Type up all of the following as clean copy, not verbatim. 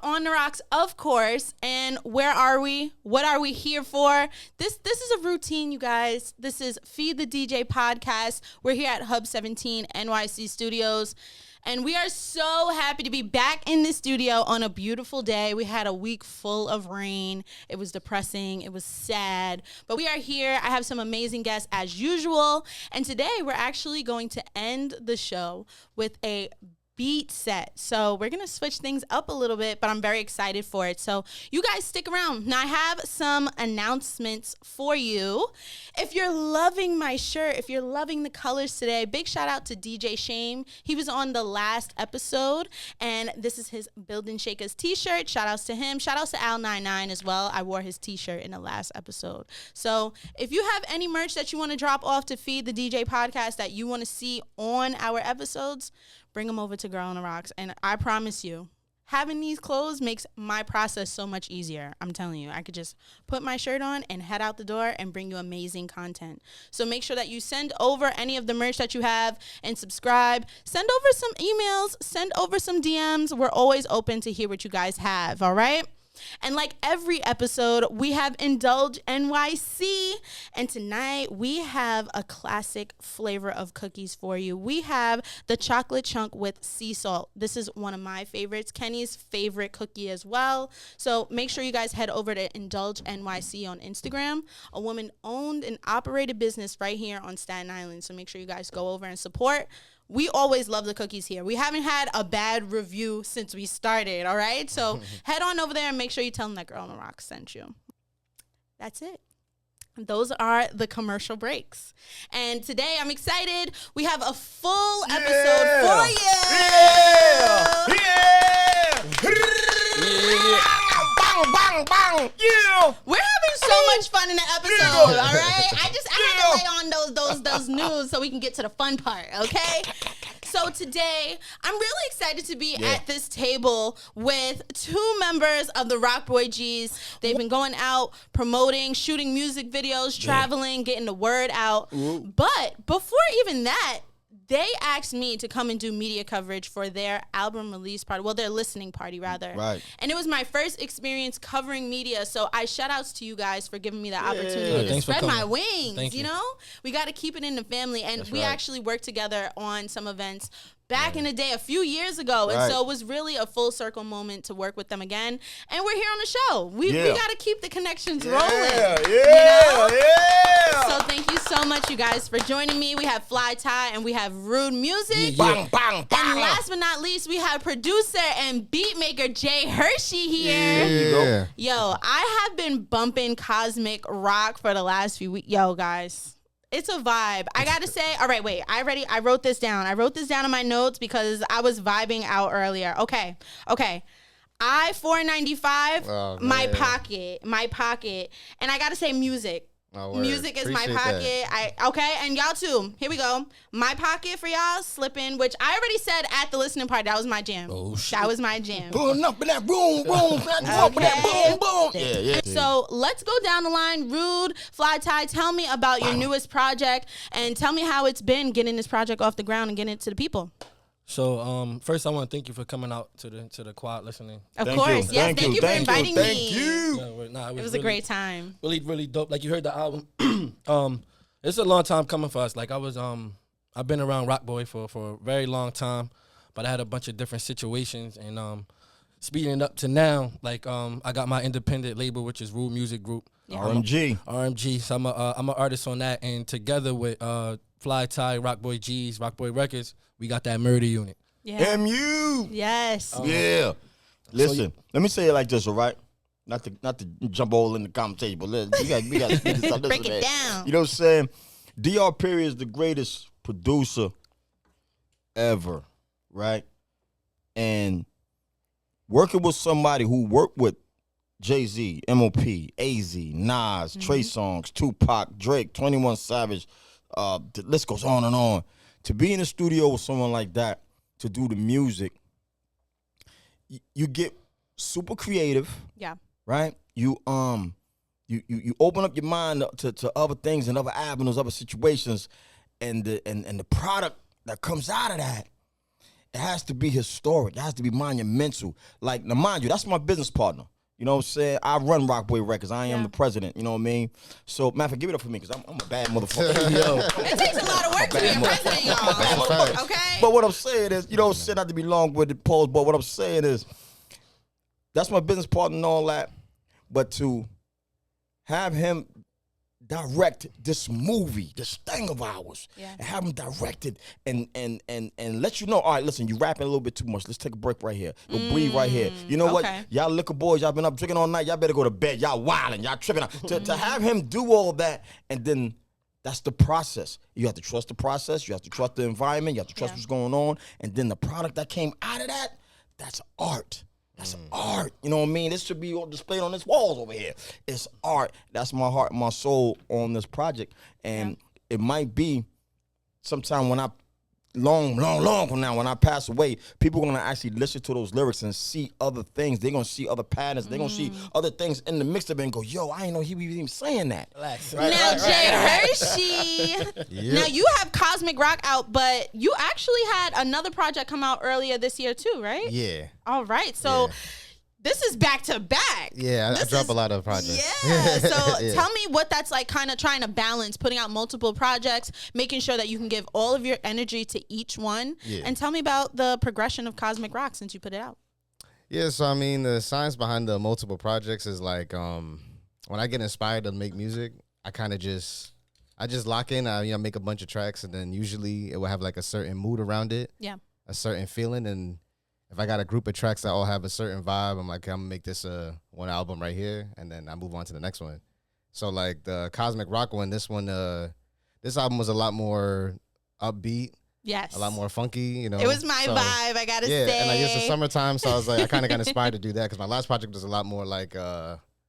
on the Rocks, of course. And where are we? What are we here for? This is a routine, you guys. This is Feed the DJ podcast. We're here at Hub 17 NYC Studios. And we are so happy to be back in the studio on a beautiful day. We had a week full of rain. It was depressing. It was sad. But we are here. I have some amazing guests as usual. And today we're actually going to end the show with a beat set. So we're going to switch things up a little bit, but I'm very excited for it. So you guys stick around. Now I have some announcements for you. If you're loving my shirt, if you're loving the colors today, big shout out to DJ Shame. He was on the last episode and this is his Building Shakers t-shirt. Shout outs to him. Shout outs to Al99 as well. I wore his t-shirt in the last episode. So if you have any merch that you want to drop off to Feed the DJ podcast that you want to see on our episodes, bring them over to GirlOnTheRocks. And I promise you, having these clothes makes my process so much easier. I'm telling you, I could just put my shirt on and head out the door and bring you amazing content. So make sure that you send over any of the merch that you have and subscribe. Send over some emails. Send over some DMs. We're always open to hear what you guys have, all right? And like every episode, we have Indulge NYC. And tonight, we have a classic flavor of cookies for you. We have the chocolate chunk with sea salt. This is one of my favorites. Kenny's favorite cookie as well. So make sure you guys head over to Indulge NYC on Instagram. A woman-owned and operated business right here on Staten Island. So make sure you guys go over and support. We always love the cookies here. We haven't had a bad review since we started, all right? So head on over there and make sure you tell them that Girl on the Rocks sent you. That's it. Those are the commercial breaks. And today I'm excited. We have a full episode for you. Bang, bang, yeah. We're having so much fun in the episode, all right? I had to lay on those news so we can get to the fun part, okay? So today, I'm really excited to be at this table with two members of the Rockboy Gz. They've been going out, promoting, shooting music videos, traveling, getting the word out. But before even that, they asked me to come and do media coverage for their album release party. Well, their listening party, rather. Right. And it was my first experience covering media. So I shout outs to you guys for giving me the opportunity to spread my wings. You know, we got to keep it in the family. And we actually worked together on some events back in the day, a few years ago. And so it was really a full circle moment to work with them again. And we're here on the show. We got to keep the connections rolling. So thank you so much, you guys, for joining me. We have Flytie and we have Rud3 Musiq. Bang, bang, bang. And last but not least, we have producer and beatmaker Jay Hershey here. Yo, I have been bumping cosmic rock for the last few weeks. Yo, guys. It's a vibe. I got to say, all right, wait, I wrote this down. I wrote this down in my notes because I was vibing out earlier. Okay. I-495, my pocket. And I got to say music. Music is my pocket. And y'all too. Here we go. My pocket for y'all, slipping, which I already said at the listening party. That was my jam. That was my jam. Pulling up in that boom, boom. Yeah. So let's go down the line. Rud, Flytie, tell me about your newest project and tell me how it's been getting this project off the ground and getting it to the people. So first, I want to thank you for coming out to the quad listening. Of course, yes. Thank you for inviting me. Thank you. It was a great time. Really, really dope. Like you heard the album. It's a long time coming for us. Like I've been around Rockboy for a very long time, but I had a bunch of different situations and speeding it up to now. Like I got my independent label, which is Rud3 Musiq Group. Yeah. RMG. So I'm an artist on that, and together with Flytie, Rockboy Gz, Rockboy Records, we got that murder unit. Yeah. MU. Yes. Listen, let me say it like this, all right? Not to jump all in the conversation, but we got to speed this up. Break it down. You know what I'm saying? DR Perry is the greatest producer ever, right? And working with somebody who worked with Jay-Z, M.O.P, AZ, Nas, Trey Songz, Tupac, Drake, 21 Savage, the list goes on and on. To be in the studio with someone like that, to do the music, you get super creative. Yeah. Right? You open up your mind to other things and other avenues, other situations, and the product that comes out of that. it has to be historic. It has to be monumental. Like, now mind you, that's my business partner. You know what I'm saying? I run Rockboy Records. I am the president. You know what I mean? So, matter of fact, give it up for me, because I'm a bad motherfucker. Yo. It takes a lot of work to be a president, y'all. Okay? But what I'm saying is, you know, not to be long with the polls, but what I'm saying is, that's my business partner and all that. But to have him direct this movie, this thing of ours, and have him direct it and let you know, all right, listen, you rapping a little bit too much. Let's take a break right here. Go breathe right here. You know what? Y'all liquor boys, y'all been up drinking all night. Y'all better go to bed. Y'all wilding. Y'all tripping out. To have him do all that, and then that's the process. You have to trust the process. You have to trust the environment. You have to trust what's going on. And then the product that came out of that, that's art. That's art. You know what I mean? This should be displayed on this walls over here. It's art. That's my heart, my soul on this project. And it might be sometime when I, long from now, when I pass away, people are going to actually listen to those lyrics and see other things. They're going to see other patterns. They're going to see other things in the mix of it and go, yo, I didn't know he was even saying that. Now, Jay Hershey. Now, you have Cosmic Rock out, but you actually had another project come out earlier this year too, right? Yeah. All right. So this is back to back. Yeah, I drop a lot of projects. Yeah. So tell me what that's like, kind of trying to balance putting out multiple projects, making sure that you can give all of your energy to each one. Yeah. And tell me about the progression of Cosmic Rock since you put it out. Yeah, so I mean, the science behind the multiple projects is like, when I get inspired to make music, I kind of just lock in, make a bunch of tracks, and then usually it will have like a certain mood around it. Yeah. A certain feeling, and if I got a group of tracks that all have a certain vibe, I'm like, I'm gonna make this one album right here, and then I move on to the next one. So like the Cosmic Rock one, this album was a lot more upbeat. Yes. A lot more funky, you know. It was my vibe, I gotta say. Yeah, and I guess it's summertime, so I was like, I kind of got inspired to do that, because my last project was a lot more like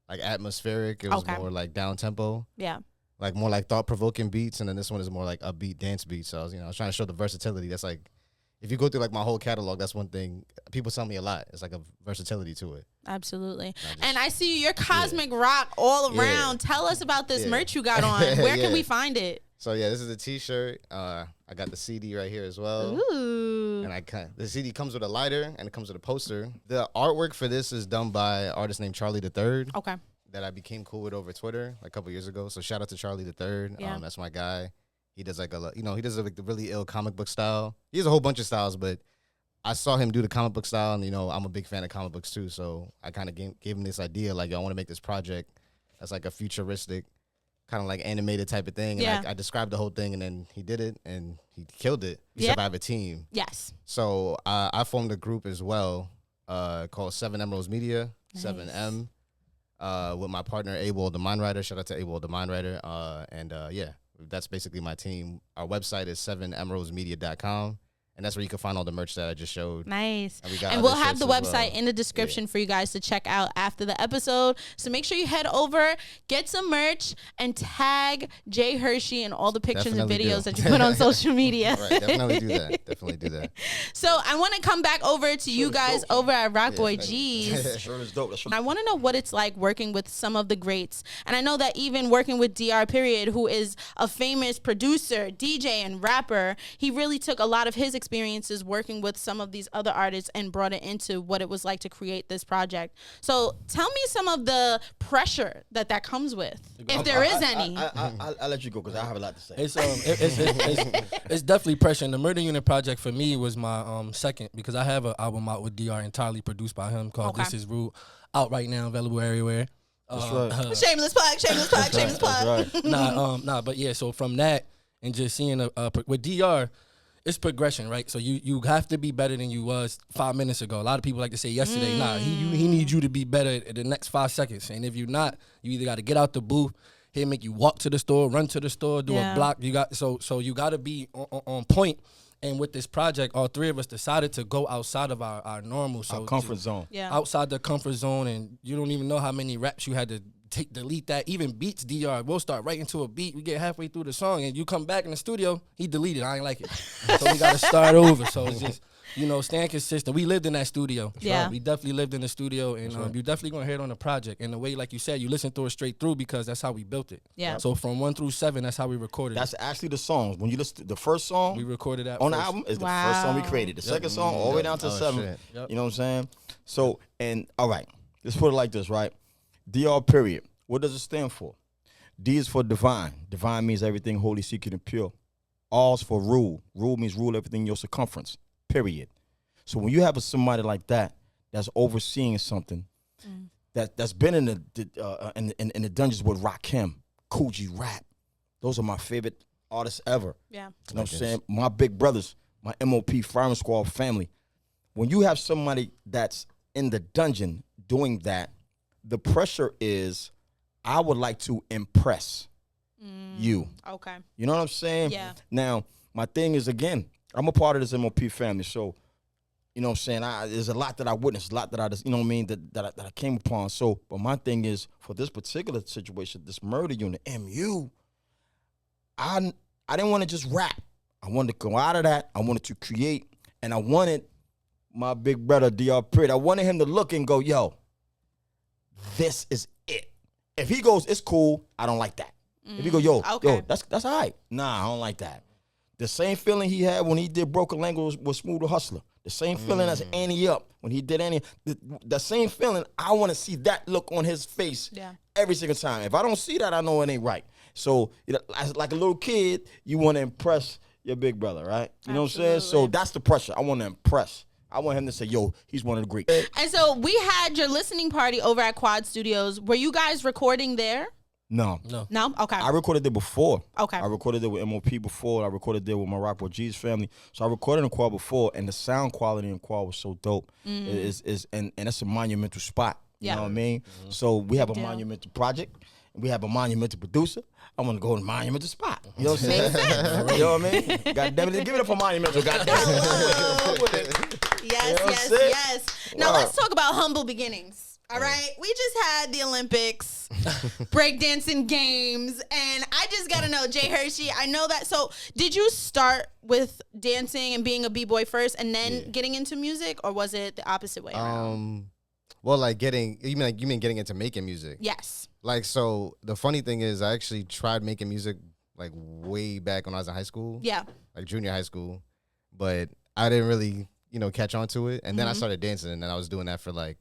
atmospheric. It was more like down tempo. Yeah. Like more like thought provoking beats, and then this one is more like upbeat dance beats. So I was trying to show the versatility. That's like, if you go through like my whole catalog, that's one thing people tell me a lot. It's like a versatility to it. Absolutely. And I see your Cosmic Rock all around. Tell us about this merch you got on. Where can we find it? So this is a T-shirt. I got the CD right here as well. Ooh. And the CD comes with a lighter and it comes with a poster. The artwork for this is done by an artist named Charlie III. Okay. That I became cool with over Twitter like a couple years ago. So shout out to Charlie III. Yeah. That's my guy. He does like the really ill comic book style. He has a whole bunch of styles, but I saw him do the comic book style, and I'm a big fan of comic books too. So I kind of gave him this idea, like, I want to make this project that's like a futuristic, kind of like animated type of thing. And I described the whole thing, and then he did it, and he killed it. Except I have a team. Yes. So I formed a group as well called 7 Emeralds Media, nice. 7M, with my partner A-Wall the Mind Writer. Shout out to A-Wall the Mind Writer. That's basically my team. Our website is 7emeraldsmedia.com. And that's where you can find all the merch that I just showed. Nice. And we'll have the website in the description for you guys to check out after the episode. So make sure you head over, get some merch, and tag Jay Hershey in all the pictures and videos that you put on social media. Right, definitely do that. So I want to come back over to you guys over at Rockboy Gz. Sure is dope. I want to know what it's like working with some of the greats. And I know that even working with DR Period, who is a famous producer, DJ, and rapper, he really took a lot of his experiences working with some of these other artists and brought it into what it was like to create this project. So tell me some of the pressure that comes with, if there is any. I'll let you go, because I have a lot to say. It's definitely pressure. And the Murder Unit project for me was my second, because I have an album out with DR entirely produced by him called This Is Rud, out right now, available everywhere. That's right. Shameless plug. Right. But yeah, so from that and just seeing with DR, it's progression, right? So you have to be better than you was 5 minutes ago. A lot of people like to say yesterday, he needs you to be better in the next 5 seconds. And if you're not, you either got to get out the booth, he'll make you walk to the store, run to the store, do a block. So you got to be on point. And with this project, all three of us decided to go outside of our normal. So our comfort zone. Yeah. Outside the comfort zone, and you don't even know how many raps you had to delete that. Even beats, DR, we'll start right into a beat. We get halfway through the song, and you come back in the studio, he deleted. I ain't like it. So we got to start over. So it's just staying consistent. We lived in that studio. Yeah. We definitely lived in the studio, and you definitely gonna hear it on the project. And the way, like you said, you listen through it straight through because that's how we built it. Yeah. So from 1 through 7, that's how we recorded That's it. actually the songs. When you listen to the first song, We recorded that on first. the album is the first song we created. The second song, all the way down to 7. Shit. Yep. You know what I'm saying? So, and all right, let's put it like this, right? DR period. What does it stand for? D is for divine. Divine means everything holy, secret, and pure. R is for rule. Rule means rule everything in your circumference. Period. So when you have somebody like that that's overseeing something that's been in the dungeons with Rakim, Coogee, Rap, those are my favorite artists ever. Yeah. You know what I'm saying? My big brothers, my M.O.P. Firing Squad family. When you have somebody that's in the dungeon doing that, the pressure is, I would like to impress you. Okay. You know what I'm saying? Yeah. Now, my thing is, again, I'm a part of this M.O.P. family, so, you know what I'm saying, there's a lot that I witnessed, a lot that I just, you know what I mean, that I came upon. So, but my thing is, for this particular situation, this murder unit, MU, I didn't want to just rap. I wanted to go out of that. I wanted to create, and I wanted my big brother, DR Prit, I wanted him to look and go, yo, this is it. If he goes, it's cool, I don't like that. If he go, yo, that's all right. Nah, I don't like that. The same feeling he had when he did Broken Language was Smooth the Hustler. The same feeling as Annie Up when he did Annie. The same feeling, I want to see that look on his face every single time. If I don't see that, I know it ain't right. So, as like a little kid, you want to impress your big brother, right? You know what I'm saying? So that's the pressure. I want to impress. I want him to say, yo, he's one of the greats. And so we had your listening party over at Quad Studios. Were you guys recording there? No. No? Okay. I recorded there before. Okay. I recorded there with M.O.P. before. I recorded there with my Rockboy Gz family. So I recorded in Quad before, and the sound quality in Quad was so dope. And that's a monumental spot. You know what I mean? So we have a monumental project. We have a monumental producer. I want to go to a monumental spot. You know what I'm saying? You know what I mean? God damn it. Give it up for monumental. God damn it. Yes. Now let's talk about humble beginnings. All right, we just had the Olympics, breakdancing games, and I just got to know, Jay Hershey, I know that. So did you start with dancing and being a b-boy first and then getting into music, or was it the opposite way around? Well, like you mean getting into making music? Yes. Like, so the funny thing is I actually tried making music like way back when I was in high school. Yeah. Like junior high school, but I didn't really, catch on to it. And then I started dancing, and I was doing that for like,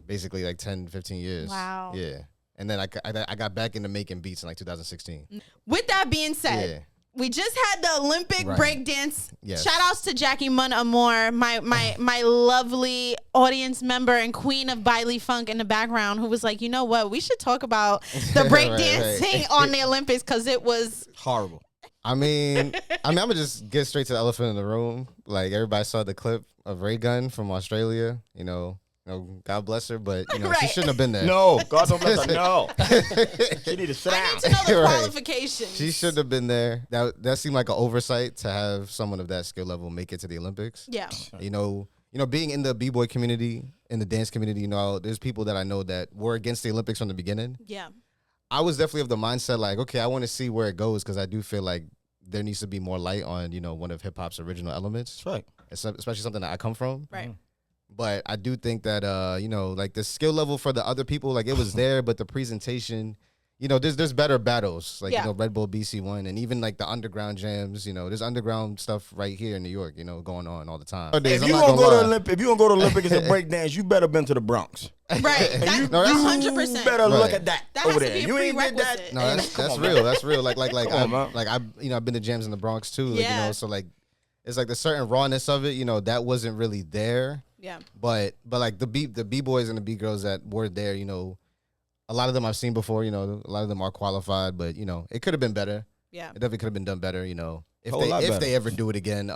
basically like 10, 15 years. Wow. Yeah. And then I got back into making beats in like 2016. With that being said, we just had the Olympic breakdance. Yes. Shout outs to Jackie Munn Amore, my lovely audience member and queen of Bailey Funk in the background, who was like, you know what, we should talk about the breakdancing on the Olympics because it was horrible. I mean, I'm gonna just get straight to the elephant in the room. Like, everybody saw the clip of Ray Gunn from Australia, God bless her, but she shouldn't have been there. No, God don't bless her. No, she need to sit down. I need to know the qualifications. She should have been there. That seemed like an oversight to have someone of that skill level make it to the Olympics. Yeah. Being in the b-boy community, in the dance community, there's people that I know that were against the Olympics from the beginning. Yeah. I was definitely of the mindset like, okay, I want to see where it goes because I do feel like there needs to be more light on, one of hip hop's original elements. That's right. Especially something that I come from. Right. But I do think that, like the skill level for the other people, like it was there, but the presentation, there's better battles, like, Red Bull BC1 and even like the underground jams, there's underground stuff right here in New York, going on all the time. If you want to go to Olympic, Olympics and break dance, you better been to the Bronx. Right. You 100%. better look at that over there. You ain't get that. No, that's real. That's real. Like I've been to jams in the Bronx too. Like, so like it's like the certain rawness of it. That wasn't really there. Yeah. But like the b-boys and the b-girls that were there, a lot of them I've seen before. A lot of them are qualified, but it could have been better. Yeah. It definitely could have been done better. If they ever do it again.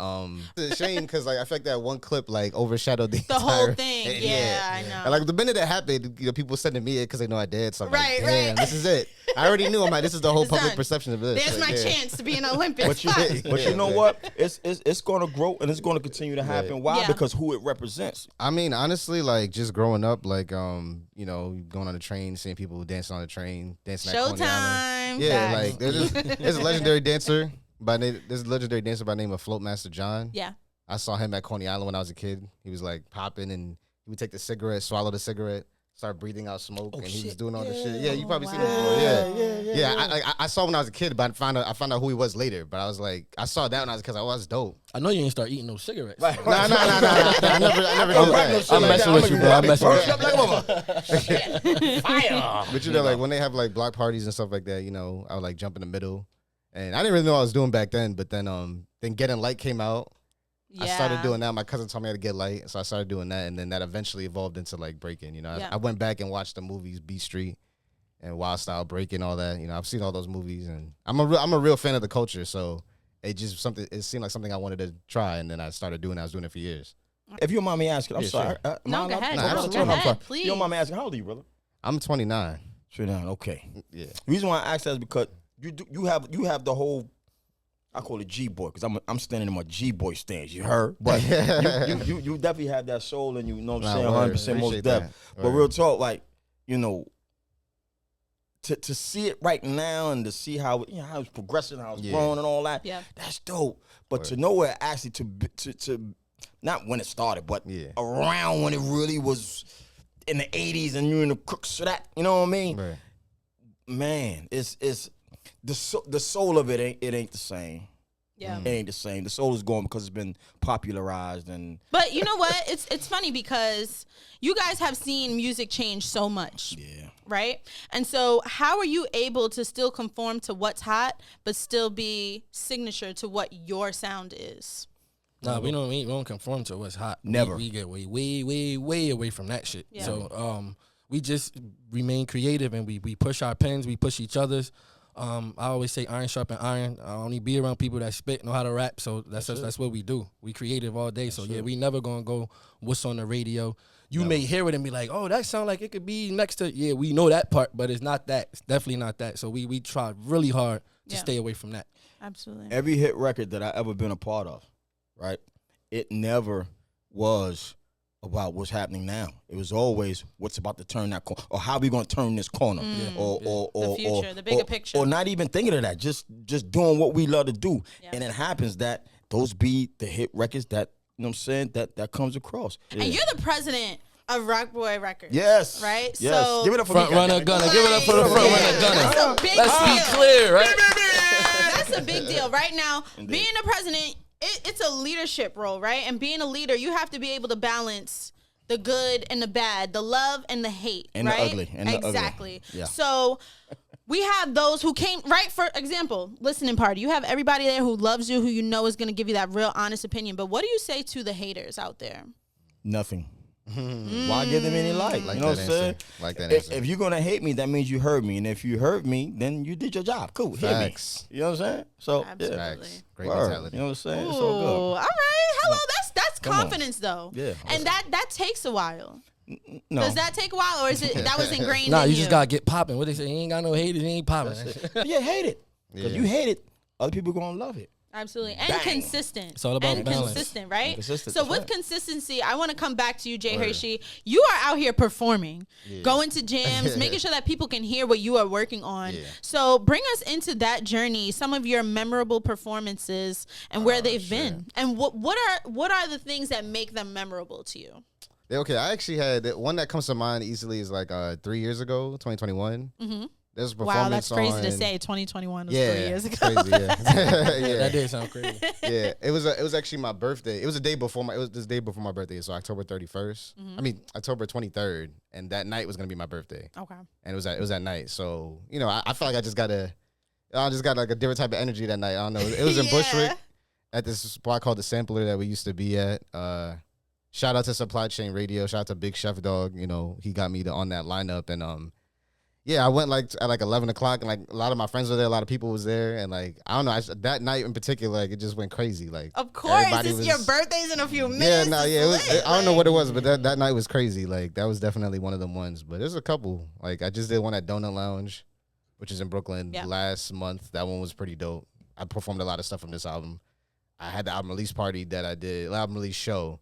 It's a shame because like I feel like that one clip like overshadowed the whole thing. Yeah, I know. And like the minute that happened, people sending me it because they know I did. So I'm right, like, damn, this is it. I already knew. I'm like, this is the whole public perception of this. There's my chance to be an Olympic. But you know what? It's going to grow and it's going to continue to happen. Why? Because who it represents. I mean, honestly, like just growing up, like going on the train, seeing people dancing on the train, dancing at Coney Island. Yeah, like there's a legendary dancer. There's a legendary dancer by the name of Floatmaster John. Yeah. I saw him at Coney Island when I was a kid. He was like popping, and he would take the cigarette, swallow the cigarette, start breathing out smoke, and he was doing all this shit. Yeah, you probably seen it before. Yeah. I saw when I was a kid, but I found out who he was later. But I was like, I saw that when I was because I was dope. I know you didn't start eating no cigarettes. Nah. I never did that. I'm messing with you, bro. I'm messing with you. Fire. But you know, like when they have like block parties and stuff like that, you know, I would like jump in the middle, and I didn't really know what I was doing back then. But then Getting Light came out. I started doing that. My cousin taught me how to get light, so I started doing that, and then that eventually evolved into like breaking. You know, I went back and watched the movies Beat Street and Wild Style Breaking, all that. You know, I've seen all those movies, and I'm a real fan of the culture. So it seemed like something I wanted to try, and then I started doing it. I was doing it for years. If you don't mind me asking, I'm sorry. Sure. No, go ahead. Go ahead, please. If you don't mind me asking, how old are you, brother? I'm 29. 29. Okay. Yeah. The reason why I ask that is because you have the whole. I call it G-boy because I'm standing in my G-boy stance. You heard, but you definitely have that soul, and you know what I'm saying, 100% most depth. But real talk, like you know, to see it right now and to see how it's progressing, how it's growing, and all that. Yeah, that's dope. But to know where actually to not when it started, but around when it really was in the 80s, and you're in the crooks of that. You know what I mean? Right. Man, it's. The soul of it ain't the same. Yeah, it ain't the same. The soul is gone because it's been popularized and. But you know what? It's funny because you guys have seen music change so much. Yeah. Right. And so, how are you able to still conform to what's hot, but still be signature to what your sound is? Nah, we don't conform to what's hot. Never. We get way away from that shit. Yeah. So we just remain creative, and we push our pens, we push each other's. I always say iron sharpen iron. I only be around people that spit, know how to rap. So that's what we do. We creative all day. So we never gonna go what's on the radio. You may hear it and be like, oh, that sound like it could be next to. Yeah, we know that part, but it's not that. It's definitely not that. So we try really hard to stay away from that. Absolutely. Every hit record that I ever been a part of, right? It never was about what's happening now. It was always what's about to turn that corner, or how we gonna turn this corner, or the future, the bigger picture, or not even thinking of that. Just doing what we love to do, and it happens that those be the hit records that you know what I'm saying that comes across. And you're the president of Rockboy Records. Yes, right. Yes. So give it up for front runner gunner. Give it up for the front runner gunner. That's a big Let's deal. be clear, right? That's a big deal. Right now, being the president, it's a leadership role, right? And being a leader, you have to be able to balance the good and the bad, the love and the hate, and right? the ugly. And exactly. The ugly. Yeah. So we have those who came, right? For example, listening party. You have everybody there who loves you, who you know is going to give you that real honest opinion. But what do you say to the haters out there? Nothing. Why give them any light? Like you know what I'm saying? Like that answer. If you're gonna hate me, that means you heard me, and if you heard me, then you did your job. Cool, Facts. Hit me. You know what I'm saying? So Absolutely. Great mentality. You know what I'm saying? Ooh, It's all good. all right. Hello. That's confidence though. Yeah. And that takes a while. No. Does that take a while, or is it that was ingrained? Nah, in you just gotta get popping. What they say? You ain't got no haters. You ain't popping. Yeah, hate it. Because you hate it, other people gonna love it. Absolutely. And Bang. consistent. It's all about and balance. consistent, right? Consistent, so that's with right. consistency, I want to come back to you, Jay Hershey. You are out here performing, going to jams, making sure that people can hear what you are working on. Yeah. So bring us into that journey, some of your memorable performances and where they've been. And what are the things that make them memorable to you? Yeah, okay, I actually had one that comes to mind easily is like 3 years ago, 2021. Mm-hmm. There's a performance. Wow, that's crazy to say. 2021 was 3 years ago. Crazy, yeah. That did sound crazy. Yeah, it was actually my birthday. It was this day before my birthday, so October 31st. I mean October 23rd, and that night was gonna be my birthday. Okay. And it was that night, so you know I felt like I just got like a different type of energy that night. I don't know. It was in Bushwick at this spot called the Sampler that we used to be at. Shout out to Supply Chain Radio. Shout out to Big Chef Dog. You know, he got me on that lineup, and yeah, I went like at 11 o'clock, and like a lot of my friends were there, a lot of people was there, and like I don't know, that night in particular, like it just went crazy. Like of course, it's your birthday's in a few minutes. Yeah, I don't know what it was, but that night was crazy. Like that was definitely one of them ones. But there's a couple. Like I just did one at Donut Lounge, which is in Brooklyn last month. That one was pretty dope. I performed a lot of stuff from this album. I had the album release party that I did, album release show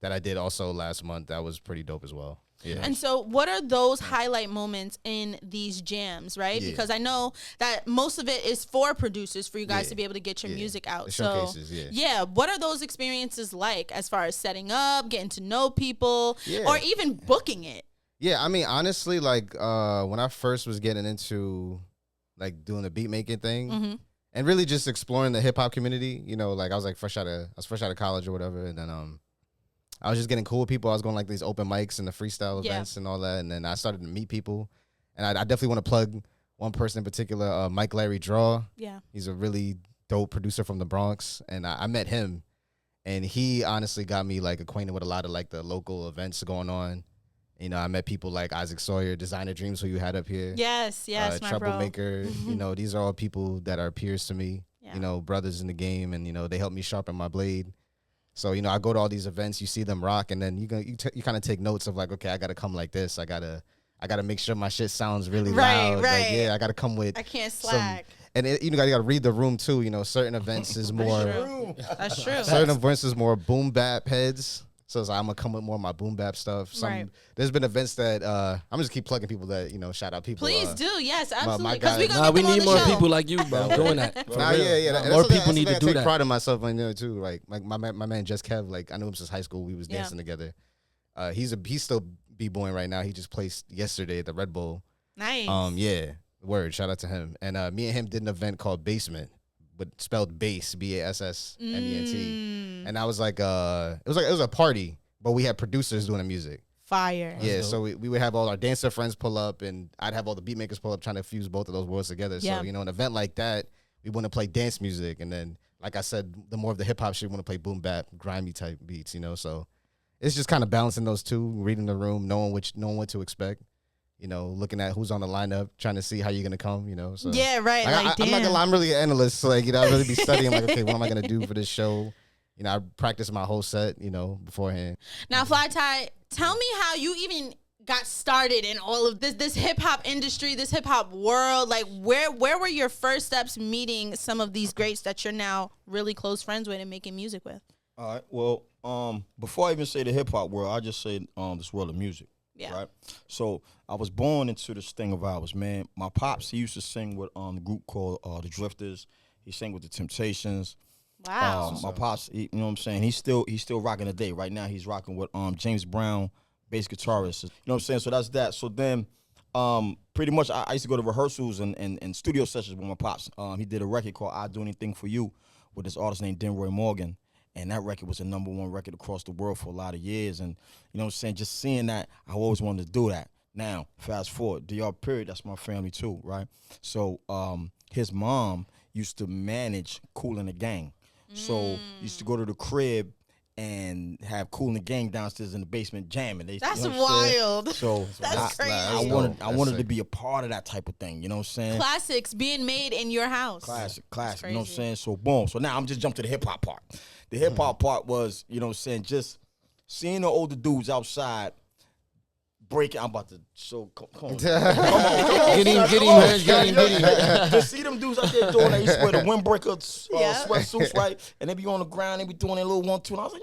that I did also last month. That was pretty dope as well. And so what are those highlight moments in these jams, right? Because I know that most of it is for producers, for you guys to be able to get your music out. The so showcases, what are those experiences like as far as setting up, getting to know people, or even booking it? Yeah, I mean, honestly, like when I first was getting into like doing the beat making thing and really just exploring the hip hop community, you know, like I was fresh out of college or whatever, and then I was just getting cool with people. I was going like these open mics and the freestyle events and all that, and then I started to meet people, and I definitely want to plug one person in particular, Mike Larry Draw. Yeah, he's a really dope producer from the Bronx, and I met him, and he honestly got me like acquainted with a lot of like the local events going on. You know, I met people like Isaac Sawyer, Designer Dreams, who you had up here. Yes, my Troublemaker. You know, these are all people that are peers to me. You know, brothers in the game, and you know, they help me sharpen my blade. So you know, I go to all these events, you see them rock, and then you kind of take notes of like, okay, I got to come like this. I gotta make sure my shit sounds really loud. Like, I got to come with. I can't slack. And you know, you got to read the room too. You know, certain events is more. That's true. Certain events is more boom bap heads. So I'm gonna come with more of my boom bap stuff. There's been events that I'm just keep plugging people that, you know, shout out people. Please do, yes, absolutely. Because we need more people like you, bro, doing that. More people need to do that. I take pride in myself on there too. Like my man Just Kev, like I knew him since high school. We was dancing together. He's still b-boying right now. He just placed yesterday at the Red Bull. Nice. Word. Shout out to him. And me and him did an event called Basement, but spelled bass, BASSMENT. And I was like, it was a party, but we had producers doing the music. Fire. Yeah, so we would have all our dancer friends pull up, and I'd have all the beat makers pull up, trying to fuse both of those worlds together. So, you know, an event like that, we want to play dance music, and then, like I said, the more of the hip hop shit, we want to play boom bap, grimy type beats, you know. So it's just kind of balancing those two, reading the room, knowing what to expect. You know, looking at who's on the lineup, trying to see how you're gonna come. You know, so yeah, right. Like, I'm not gonna lie, I'm really an analyst. So like, you know, I really be studying. Like, okay, what am I gonna do for this show? You know, I practice my whole set, you know, beforehand. Now, Flytie, tell me how you even got started in all of this hip hop industry, this hip hop world. Like, where were your first steps meeting some of these greats that you're now really close friends with and making music with? All right. Well, before I even say the hip hop world, I just say this world of music. Yeah. Right. So I was born into this thing of ours, man. My pops, he used to sing with a group called the Drifters. He sang with the Temptations. Wow. My pops, you know what I'm saying? He's still rocking today. Right now, he's rocking with James Brown, bass guitarist. You know what I'm saying? So that's that. So then, pretty much, I used to go to rehearsals and studio sessions with my pops. He did a record called "I'd Do Anything for You" with this artist named Denroy Morgan. And that record was the #1 record across the world for a lot of years. And, you know what I'm saying, just seeing that, I always wanted to do that. Now, fast forward, DR Period, that's my family too, right? So his mom used to manage Kool and the Gang. So used to go to the crib and have Kool and the Gang downstairs in the basement jamming. That's wild. So that's crazy. I wanted to be a part of that type of thing. You know what I'm saying? Classics being made in your house. Classic. You know what I'm saying? So boom. So now I'm just jumping to the hip hop part. The hip hop part was, you know what I'm saying, just seeing the older dudes outside breaking. I'm about to show. Come on. Get him. Just see them dudes out there doing that. He wear the windbreaker sweatsuits, right? And they be on the ground. They be doing their little 1-2. And I was like,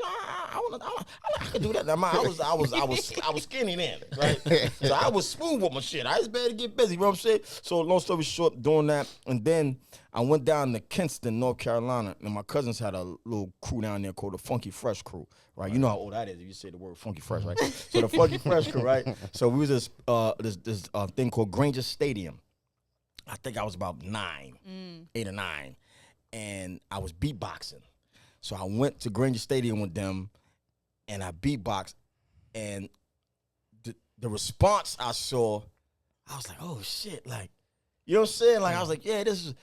I could do that. Now, I was skinny then, right? So I was smooth with my shit. I was better to get busy. You know what I'm saying? So long story short, doing that, and then I went down to Kinston, North Carolina, and my cousins had a little crew down there called the Funky Fresh Crew, right? You know how old that is if you say the word Funky Fresh, right? So the Funky Fresh Crew, right? So we was this thing called Granger Stadium. I think I was about 8 or 9, and I was beatboxing. So I went to Granger Stadium with them, and I beatboxed, and the response I saw, I was like, oh shit, like, you know what I'm saying? Like, I was like, yeah, this is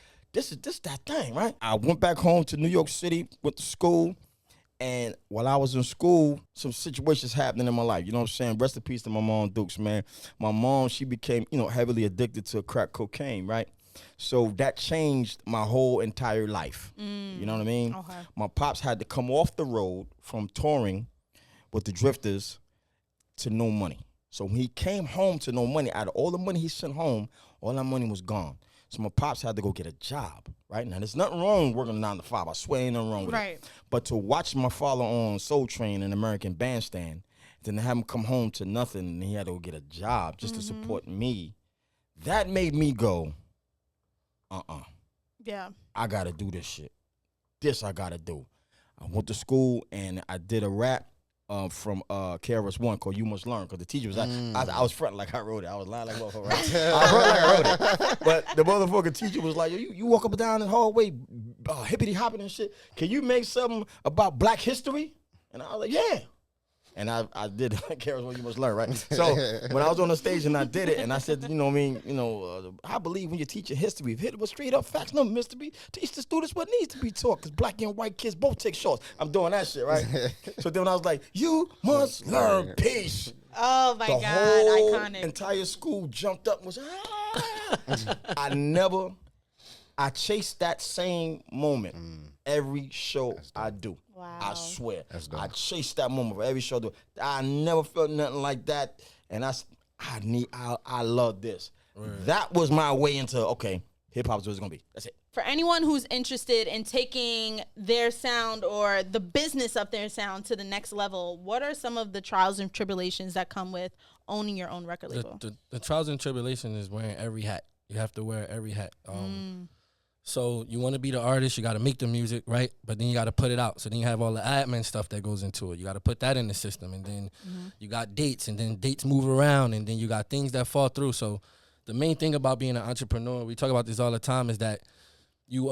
that thing, right? I went back home to New York City, went to school, and while I was in school, some situations happening in my life. You know what I'm saying? Rest in peace to my mom, Dukes, man. My mom, she became, heavily addicted to crack cocaine, right? So that changed my whole entire life. You know what I mean? Okay. My pops had to come off the road from touring with the Drifters to no money. So when he came home to no money, out of all the money he sent home, all that money was gone. So my pops had to go get a job, right? Now, there's nothing wrong with working 9 to 5. I swear ain't nothing wrong with it. But to watch my father on Soul Train and American Bandstand, then to have him come home to nothing, and he had to go get a job just to support me. That made me go, Yeah. I got to do this shit. This I got to do. I went to school, and I did a rap from KRS-One called You Must Learn, because the teacher was like, I was fronting like I wrote it. I was lying like motherfucker, right? I wrote like I wrote it. But the motherfucking teacher was like, you walk up and down the hallway, hippity hopping and shit. Can you make something about Black history? And I was like, yeah. And I did KRS-One, You Must Learn, right? So when I was on the stage and I did it, and I said, you know what I mean, I believe when you teach history, if hit it with straight up facts, no mystery, teach the students what needs to be taught, because Black and white kids both take shorts. I'm doing that shit, right? So then when I was like, you must learn peace. Oh my the God, whole iconic. entire school jumped up and was, I chased that same moment every show I do. Wow. I swear. I chased that moment for every show I do. I never felt nothing like that. And I love this. Right. That was my way into, okay, hip hop is what it's gonna be. That's it. For anyone who's interested in taking their sound or the business of their sound to the next level, what are some of the trials and tribulations that come with owning your own record label? The trials and tribulations is wearing every hat. You have to wear every hat. So you want to be the artist, you got to make the music, right? But then you got to put it out. So then you have all the admin stuff that goes into it. You got to put that in the system. And then you got dates, and then dates move around, and then you got things that fall through. So the main thing about being an entrepreneur, we talk about this all the time, is that you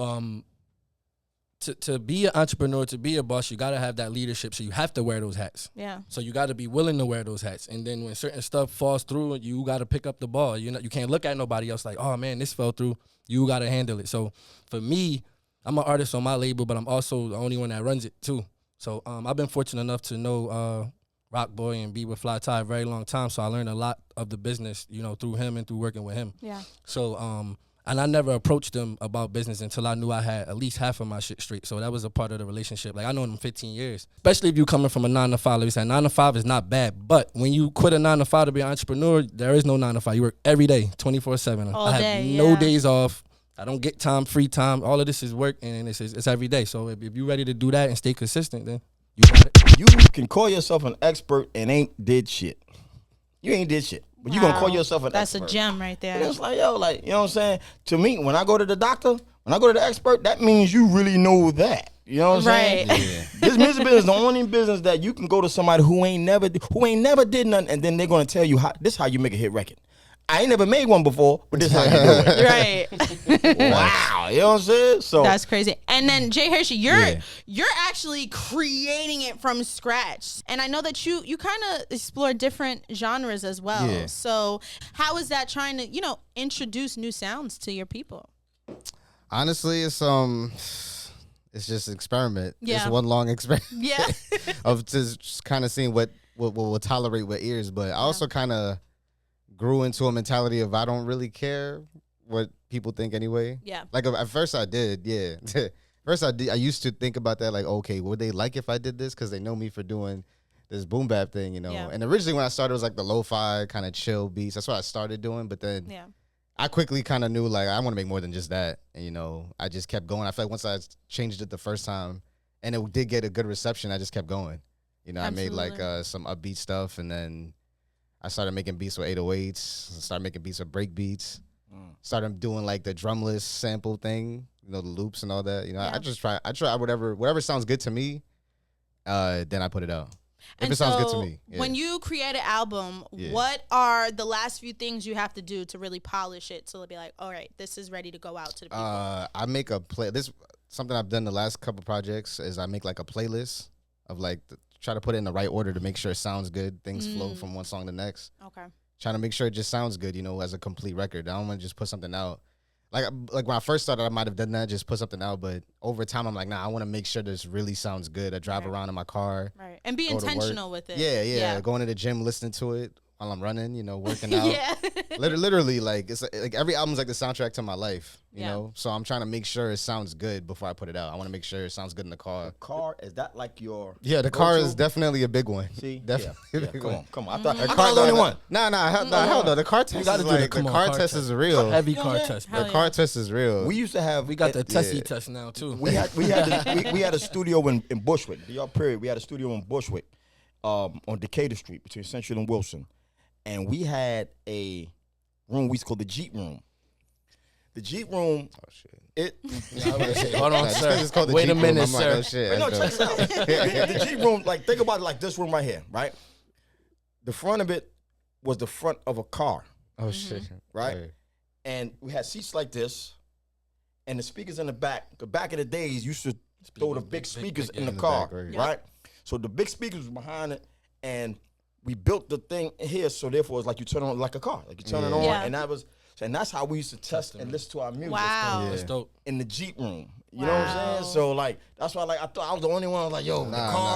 to be an entrepreneur, to be a boss, you got to have that leadership. So you have to wear those hats. Yeah. So you got to be willing to wear those hats. And then when certain stuff falls through, you got to pick up the ball. You can't look at nobody else like, oh man, this fell through. You got to handle it. So for me, I'm an artist on my label, but I'm also the only one that runs it too. So I've been fortunate enough to know Rockboy and be with Flytie a very long time. So I learned a lot of the business, through him and through working with him. Yeah. So and I never approached them about business until I knew I had at least half of my shit straight. So that was a part of the relationship. Like, I know them 15 years. Especially if you coming from a 9-to-5. Like we said, 9-to-5 is not bad. But when you quit a 9-to-5 to be an entrepreneur, there is no 9-to-5. You work every day, 24/7. All I have day, no days off. I don't get free time. All of this is work, and it's every day. So if you're ready to do that and stay consistent, then you got it. You can call yourself an expert and ain't did shit. You ain't did shit. But you gonna call yourself an expert. That's a gem right there. And it's like, yo, like, you know what I'm saying? To me, when I go to the doctor, when I go to the expert, that means you really know that. You know what I'm saying? Yeah. This music business is the only business that you can go to somebody who ain't never did nothing, and then they're gonna tell you this how you make a hit record. I ain't never made one before, but this how you do it. Right. Wow. You know what I'm saying? So that's crazy. And then Jay Hershey, you're actually creating it from scratch. And I know that you kind of explore different genres as well. Yeah. So how is that trying to, introduce new sounds to your people? Honestly, it's just an experiment. Yeah. It's one long experiment. Yeah. Of just kind of seeing what will tolerate with ears. But I also kind of grew into a mentality of I don't really care what people think anyway. Yeah. Like at first I did, yeah. First I used to think about that, like, okay, would they like if I did this? Because they know me for doing this boom bap thing, Yeah. And originally when I started, it was like the lo-fi kind of chill beats. That's what I started doing. But then I quickly kind of knew, like, I want to make more than just that. And, I just kept going. I feel like once I changed it the first time and it did get a good reception, I just kept going. Absolutely. I made like some upbeat stuff, and then I started making beats with 808s. Started making beats with breakbeats. Started doing like the drumless sample thing, the loops and all that. I try whatever sounds good to me. Then I put it out. If it sounds good to me. Yeah. When you create an album, what are the last few things you have to do to really polish it to be like, all right, this is ready to go out to the people? I make a something I've done the last couple projects is I make like a playlist of like try to put it in the right order to make sure it sounds good. Things flow from one song to the next. Okay. Trying to make sure it just sounds good, as a complete record. I don't want to just put something out. Like when I first started, I might have done that, just put something out. But over time, I'm like, nah, I want to make sure this really sounds good. I drive around in my car. Right. And be intentional with it. Yeah. Going to the gym, listening to it while I'm running, working out. Yeah. Literally, like, it's like every album's like the soundtrack to my life, you know? So I'm trying to make sure it sounds good before I put it out. I want to make sure it sounds good in the car. The car, is that like your the car is definitely a big one. See? Definitely. Come on. I thought the only one. Hell no. The car test is like, the car test is real. Heavy car test. The car test is real. We used to have, we got the Tessie test now too. We had a studio in Bushwick. We had a studio in Bushwick. on Decatur Street between Central and Wilson, and we had a room we used to call the Jeep Room. The Jeep Room. Oh shit. Hold on, sir. Wait a minute, sir. Like, oh, shit. Wait, no, check this out. The Jeep Room, like, think about it like this room right here, right? The front of it was the front of a car. Oh shit. Right? And we had seats like this, and the speakers in the back. The back of the days, you used to throw the big speakers in the car, back, right? So the big speakers was behind it, and we built the thing here, so therefore it's like you turn on like a car, like you turn it on, and that's how we used to test and listen to our music. Wow, that's dope. In the Jeep Room, you know what I'm saying? So like that's why I thought I was the only one. I was like, yo,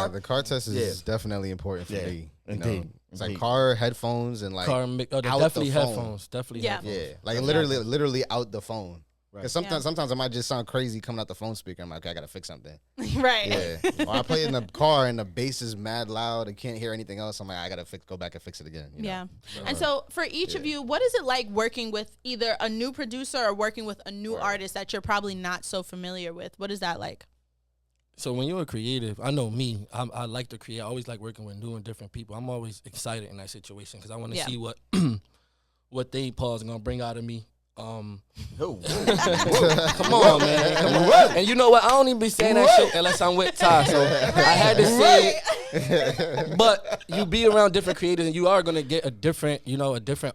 the car test is definitely important for me. Indeed. It's like car, headphones, and like definitely headphones. Definitely headphones. Yeah, like literally out the phone. Because sometimes I might just sound crazy coming out the phone speaker. I'm like, okay, I gotta fix something. Right. Yeah. Or I play in the car and the bass is mad loud. I can't hear anything else. I'm like, I gotta go back and fix it again. You know? And so for each of you, what is it like working with either a new producer or working with a new artist that you're probably not so familiar with? What is that like? So when you're a creative, I know me, I like to create. I always like working with new and different people. I'm always excited in that situation because I want to see what they are gonna bring out of me. Come on, man. Come on. And you know what? I don't even be saying that shit unless I'm with Ty. So I had to say it. But you be around different creators and you are gonna get a different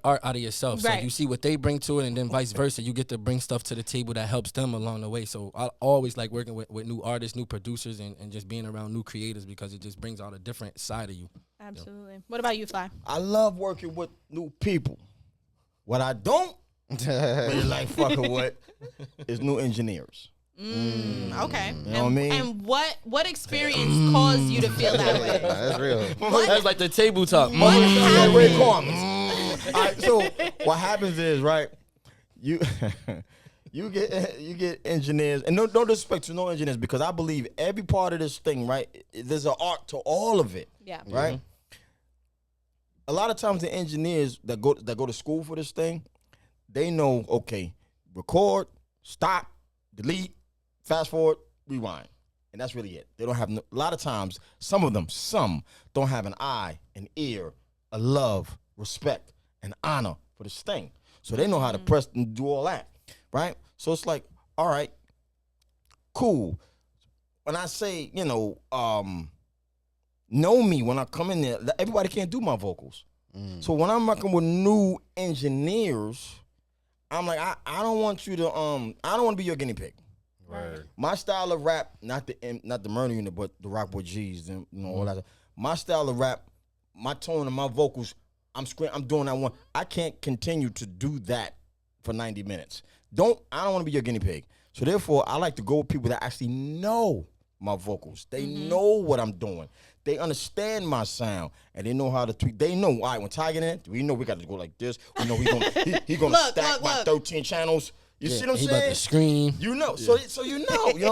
art out of yourself. So you see what they bring to it, and then vice versa. You get to bring stuff to the table that helps them along the way. So I always like working with new artists, new producers, and just being around new creators because it just brings out a different side of you. Absolutely. What about you, Fly? I love working with new people. What I don't really like fucking with is new engineers. Okay. You know what I mean? And what experience caused you to feel that way? That's real. That's like the table talk. What happened? All right, so what happens is, right, you get engineers, and no disrespect to no engineers, because I believe every part of this thing, right, there's an art to all of it. Yeah. Right? A lot of times the engineers that go to school for this thing, they know, okay, record, stop, delete, fast forward, rewind. And that's really it. They don't have, a lot of times, some don't have an eye, an ear, a love, respect, and honor for this thing. So they know how to press and do all that, right? So it's like, all right, cool. When I say, know me when I come in there, everybody can't do my vocals. So when I'm working with new engineers, I'm like, I don't want you to I don't want to be your guinea pig. Right. My style of rap, not the Murder Unit, but the Rockboy Gz and all that. My style of rap, my tone and my vocals, I'm doing that one. I can't continue to do that for 90 minutes. I don't want to be your guinea pig. So therefore, I like to go with people that actually know my vocals. They know what I'm doing. They understand my sound, and they know how to tweak. They know, all right, when Ty get in, we know we got to go like this. We know he gonna stack my 13 channels. You see what I'm saying? He about to scream. You know, so you know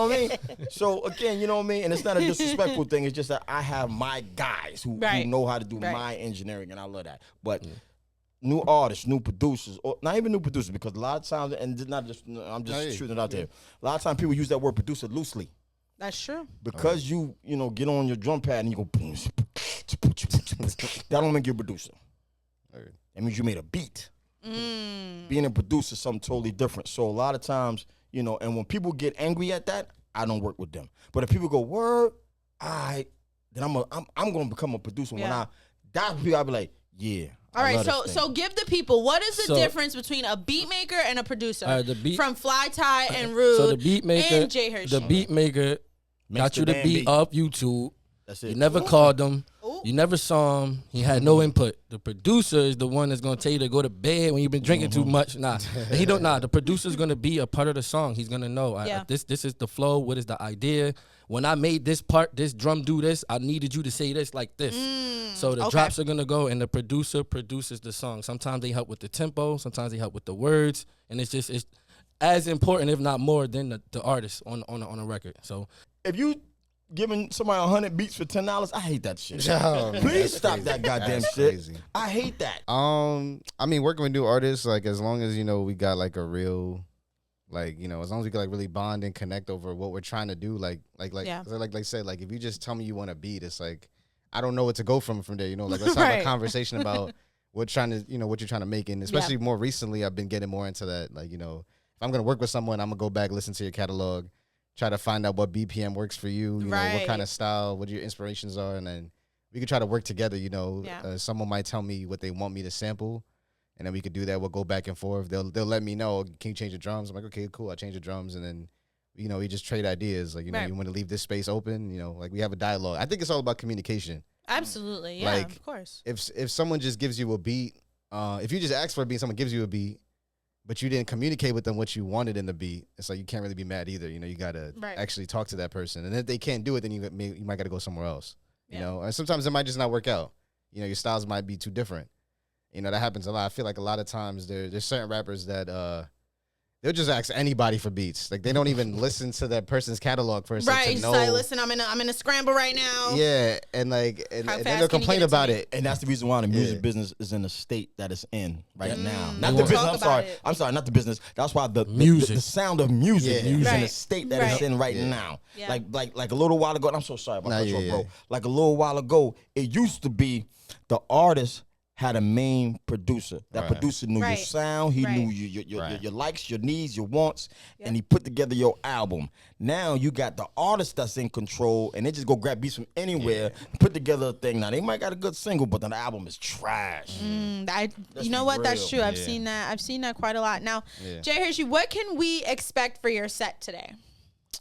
what I mean? So again, you know what I mean? And it's not a disrespectful thing. It's just that I have my guys who know how to do my engineering, and I love that. But new artists, new producers, or not even new producers, because a lot of times, and not just, I'm just shooting it out there. A lot of times people use that word producer loosely. That's true. Because you get on your drum pad and you go boom, that don't make you a producer. That means you made a beat. Being a producer is something totally different. So a lot of times, and when people get angry at that, I don't work with them. But if people go, word, all right, then I'm gonna become a producer. When I'll be like, yeah. All right, so give the people, what is the difference between a beat maker and a producer? From Flytie and Rud so the beat maker, and Jay Hershey. The beat maker got you the beat off YouTube. That's it. You never called him. You never saw him. He had no input. The producer is the one that's gonna tell you to go to bed when you've been drinking too much. He don't. The producer's gonna be a part of the song. He's gonna know. This is the flow. What is the idea? When I made this part, this drum do this. I needed you to say this like this. So the drops are gonna go, and the producer produces the song. Sometimes they help with the tempo. Sometimes they help with the words, and it's as important, if not more, than the artist on a record. So if you giving somebody 100 beats for $10, I hate that shit. Yo, Please stop that goddamn shit. Crazy. I hate that. I mean, working with new artists, like as long as we got like a real, like as long as we can like really bond and connect over what we're trying to do, like I said, like if you just tell me you want a beat, it's like I don't know what to go from there. You know, like let's have a conversation about what you're trying to make. And especially more recently, I've been getting more into that. Like, you know, if I'm going to work with someone, I'm going to go back, listen to your catalog, try to find out what BPM works for you, you know, what kind of style, what your inspirations are. And then we could try to work together, you know. Someone might tell me what they want me to sample. And then we could do that. We'll go back and forth. They'll let me know, can you change the drums? I'm like, okay, cool. I change the drums. And then, you know, we just trade ideas. Like, you know, you want to leave this space open? You know, like we have a dialogue. I think it's all about communication. Absolutely. Yeah, like, of course. If someone just gives you a beat, if you just ask for a beat, someone gives you a beat, but you didn't communicate with them what you wanted in the beat, it's like you can't really be mad either. You know, you got to actually talk to that person. And if they can't do it, then you might got to go somewhere else. You know, and sometimes it might just not work out. You know, your styles might be too different. You know, that happens a lot. I feel like a lot of times there's certain rappers that they'll just ask anybody for beats. Like they don't even listen to that person's catalog first. Right. To know. Like, listen, I'm in a scramble right now. Yeah, and like and then they'll complain about it. And that's the reason why the music business is in the state that it's in right now. Not the business. I'm sorry, not the business. That's why the music, the sound of music is in the state that it's in right now. Yeah. Like a little while ago. And I'm so sorry about that, bro. Like a little while ago, it used to be the artist had a main producer. That producer knew your sound. He knew your likes, your needs, your wants, and he put together your album. Now you got the artist that's in control, and they just go grab beats from anywhere, put together a thing. Now they might got a good single, but then the album is trash. You know what? Real. That's true. I've seen that. I've seen that quite a lot. Now, Jay Hershey, what can we expect for your set today?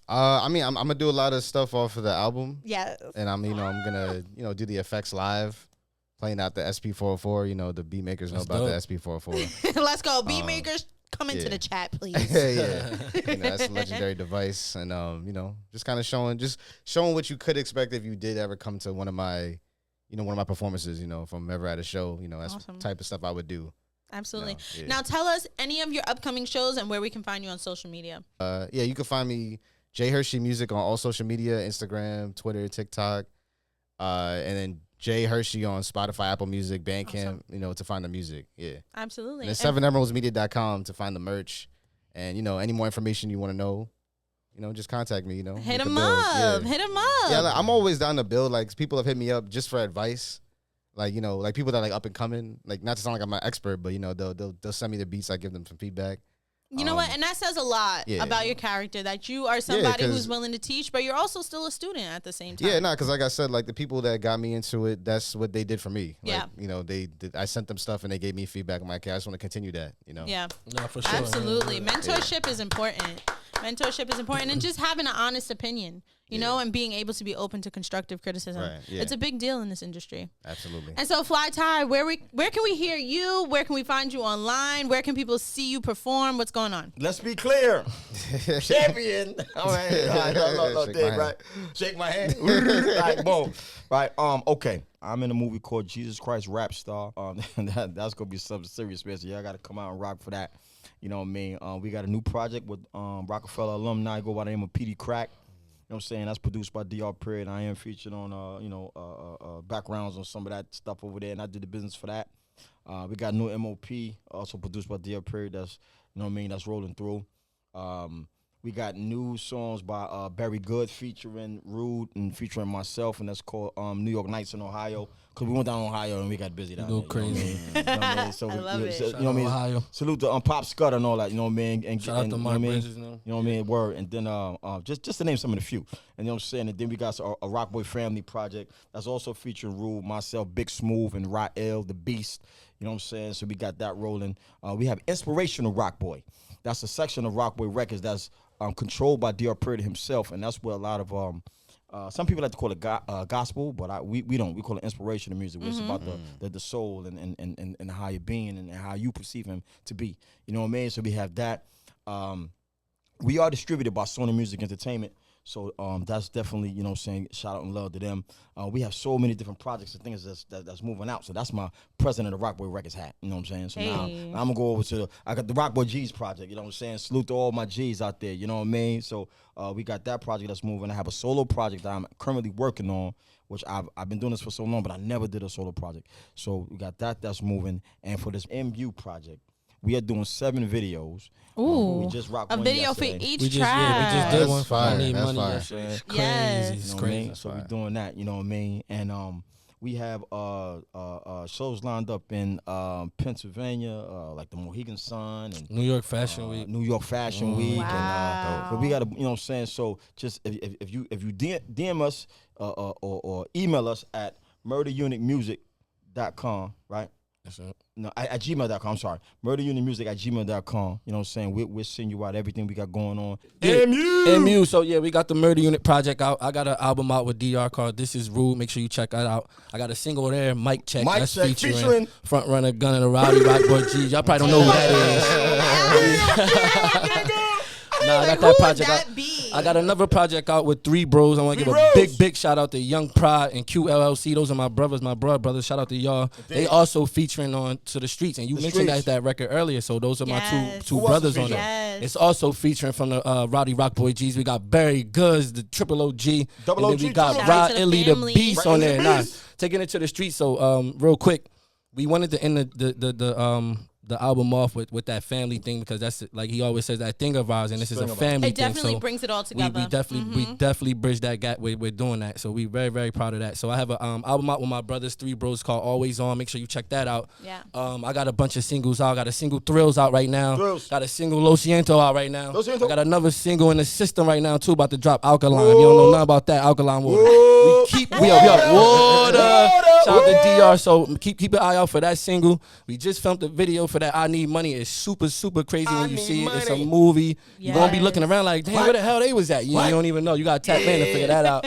I mean, I'm gonna do a lot of stuff off of the album. Yeah. And I'm gonna do the effects live. Playing out the SP404, you know, the beatmakers know about the SP404. Let's go. Beatmakers, come into the chat, please. You know, that's a legendary device. And, you know, just kind of showing what you could expect if you did ever come to one of my performances, you know, if I'm ever at a show, you know, that's the type of stuff I would do. Absolutely. Now, tell us any of your upcoming shows and where we can find you on social media. You can find me, Jay Hershey Music, on all social media, Instagram, Twitter, TikTok, and then Jay Hershey on Spotify, Apple Music, Bandcamp, you know, to find the music. Yeah. Absolutely. And then 7emeraldsmedia.com to find the merch. And, you know, any more information you want to know, you know, just contact me, you know. Hit him up. Hit him up. Yeah, like, I'm always down to build. Like, people have hit me up just for advice. Like, you know, like people that are like up and coming. Like, not to sound like I'm an expert, but, you know, they'll send me the beats. I give them some feedback. You know what? And that says a lot about your character, that you are somebody who's willing to teach, but you're also still a student at the same time. Yeah, because like I said, like the people that got me into it, that's what they did for me. Like, you know, I sent them stuff and they gave me feedback. I'm like, okay, I just want to continue that, you know? Yeah. No, for sure. Absolutely. Mentorship is important. Mentorship is important. And just having an honest opinion, you know, and being able to be open to constructive criticism. Right. Yeah. It's a big deal in this industry. Absolutely. And so, Flytie, where can we hear you? Where can we find you online? Where can people see you perform? What's going on? Let's be clear. Champion. All right. Right. Shake my hand. Right, boom. Right. Okay. I'm in a movie called Jesus Christ Rap Star. That's gonna be something serious, man. So y'all gotta come out and rock for that. You know what I mean? We got a new project with Rockefeller alumni, go by the name of PD Crack. You know what I'm saying? That's produced by DR. I am featured on, backgrounds on some of that stuff over there, and I did the business for that. We got new M.O.P, also produced by DR. That's, you know what I mean, that's rolling through. We got new songs by Barry Good featuring Rud and featuring myself, and that's called New York Nights in Ohio. Because we went down to Ohio and we got busy down there. Go crazy. You know what I mean? So I love it. You know what I mean? Ohio. Salute to Pop Scudder and all that, you know what I mean? And shout out to Mark Bridges. You know what I mean? Word. And then just to name some of the few. And you know what I'm saying? And then we got a Rockboy Family project that's also featuring Rud, myself, Big Smooth, and Rael, the Beast. You know what I'm saying? So we got that rolling. We have Inspirational Rockboy. That's a section of Rockboy Records that's controlled by DR himself, and that's where a lot of some people like to call it gospel, but we don't. We call it inspirational music. It's about the soul and how you're being and how you perceive him to be. You know what I mean? So we have that. We are distributed by Sony Music Entertainment. So that's definitely, you know what I'm saying, shout out and love to them. We have so many different projects and things that's moving out. So that's my president of Rockboy Records hat, you know what I'm saying? So now I'm going to go over to, I got the Rockboy Gz project, you know what I'm saying? Salute to all my G's out there, you know what I mean? So we got that project that's moving. I have a solo project that I'm currently working on, which I've been doing this for so long, but I never did a solo project. So we got that's moving. And for this MU project, we are doing 7 videos. Ooh, we just rocked a one video for yesterday. each track. We just did one. Fire. I Need That's Money. fire. It's crazy. Yes. It's You know what I crazy. mean? So we're doing that, you know what I mean? And We have shows lined up in Pennsylvania, like the Mohegan Sun and New York Fashion Week. New York Fashion Week. Wow. And but we got to, you know what I'm saying? So just if you DM us or email us at murderunitmusic.com, right? That's it. No, at gmail.com, I'm sorry. murderunitmusic@gmail.com. You know what I'm saying? We'll send you out everything we got going on. Yeah. MU. So, yeah, we got the Murder Unit project out. I got an album out with DR called This Is Rude. Make sure you check that out. I got a single there, Mic Check. That's featuring Front Runner, Gun and the Rowdy, Rockboy Gz. Y'all probably don't know who that is. Nah, I got that project out. I got another project out with 3 bros. I want to give a big shout out to Young Pride and QLLC. Those are my brothers, my brothers. Shout out to y'all. They also featuring on To the Streets, and you mentioned that record earlier. So those are my two brothers on there. It's also featuring from the Rowdy Rockboy Gz. We got Barry Goods, the Triple OG, and then we got Rod Illy, the Beast on there. Nah, taking it to the streets. So real quick, we wanted to end the album off with that family thing, because that's, like he always says, that thing of ours, and this is a family thing. It definitely brings it all together. We definitely bridge that gap with doing that. So we very, very proud of that. So I have an album out with my brothers, 3 bros, called Always On. Make sure you check that out. Yeah. I got a bunch of singles out. I got a single Thrills out right now. Got a single Lo Siento out right now. I got another single in the system right now too, about to drop, Alkaline. You don't know nothing about that, Alkaline Water. We up water. Shout out to DR. So keep an eye out for that single. We just filmed the video for that I Need Money. It's super, super crazy when you see it. It's a movie. You're going to be looking around like, damn, where the hell they was at? You don't even know. You got to tap in to figure that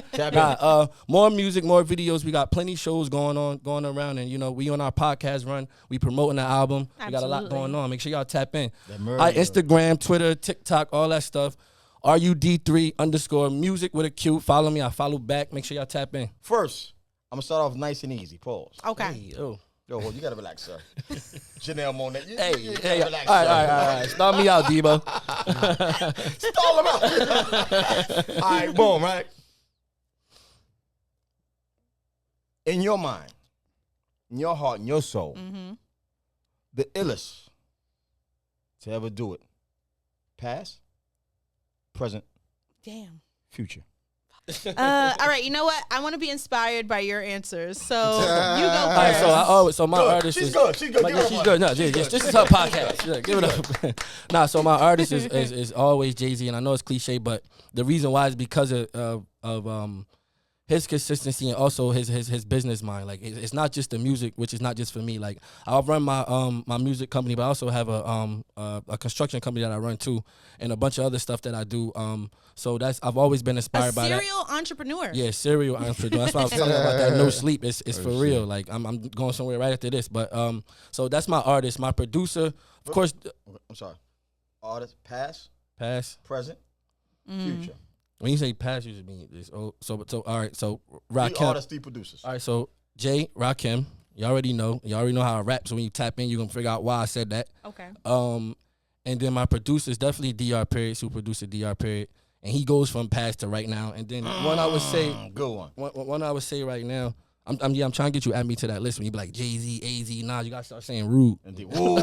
out. More music, more videos. We got plenty shows going around. And, you know, we on our podcast run. We promoting the album. Absolutely. We got a lot going on. Make sure y'all tap in. Instagram, Twitter, TikTok, all that stuff. RUD3_music with a Q. Follow me. I follow back. Make sure y'all tap in. First, I'm going to start off nice and easy. Pause. Okay. Hey, Yo, you gotta relax, sir. Janelle Monet. Hey, relax, all right. Start me out, Debo. Stall him out. All right, boom, right? In your mind, in your heart, in your soul, the illest to ever do it. Past, present, future. All right, you know what? I want to be inspired by your answers. So you go first. So my artist she's is good. She's good. She's good. No, this is her podcast. Yeah, give it up. Nah, so my artist is always Jay-Z, and I know it's cliche, but the reason why is because of his consistency and also his business mind. Like it's not just the music, which is not just for me. Like I'll run my my music company, but I also have a construction company that I run too, and a bunch of other stuff that I do. So I've always been inspired by that. Serial entrepreneur. Yeah, serial entrepreneur. That's why I was talking about that. No sleep. It's for real. Like I'm going somewhere right after this. But so that's my artist, my producer. Of course. I'm sorry. Artist, past, present, future. When you say past, you just mean this. Oh, so all right. So Rakim. Artists, the producers. All right. So Jay, Rakim. You already know. You already know how I rap. So when you tap in, you're gonna figure out why I said that. Okay. And then my producer is definitely DR Period, super producer DR Period, and he goes from past to right now. And then one I would say, good one. One I would say right now. I'm trying to get you add me to that list. When you be like Jay-Z, AZ, Nas, you gotta start saying Rude. Whoa.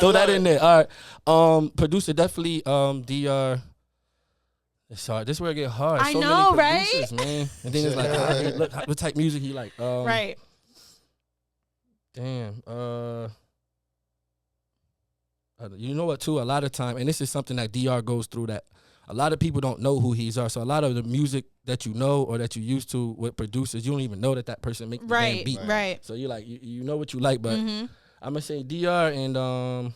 Throw that in there. All right. Producer definitely DR. It's hard. This is where it get hard. I know, many producers, right? Man. And then it's like, look, what type of music he like? Right. Damn. You know what? Too, a lot of time, and this is something that DR goes through, that a lot of people don't know who he's are. So a lot of the music that you know or that you used to with producers, you don't even know that person make the damn beat. Right. So you're like, you know what you like, but I'm gonna say DR and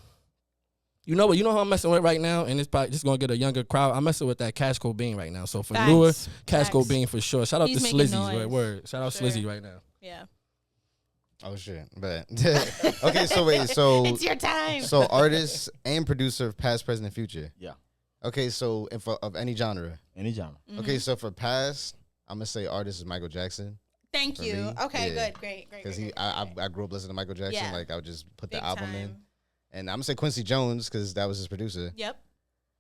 you know what? You know who I'm messing with right now, and it's probably just gonna get a younger crowd. I'm messing with that Cash Cobain right now. So for newer, Cash Cobain for sure. Shout out to Slizzy. Word. Shout out Slizzy right now. Yeah. Oh shit! But okay, so wait, so it's your time. So artist and producer of past, present, and future. Yeah. Okay, so of any genre. Any genre. Okay, so for past, I'm gonna say artist is Michael Jackson. Thank you. Me. Okay, good, great. Because I grew up listening to Michael Jackson. Yeah. Like I would just put Big the album time. in, and I'm gonna say Quincy Jones because that was his producer. Yep.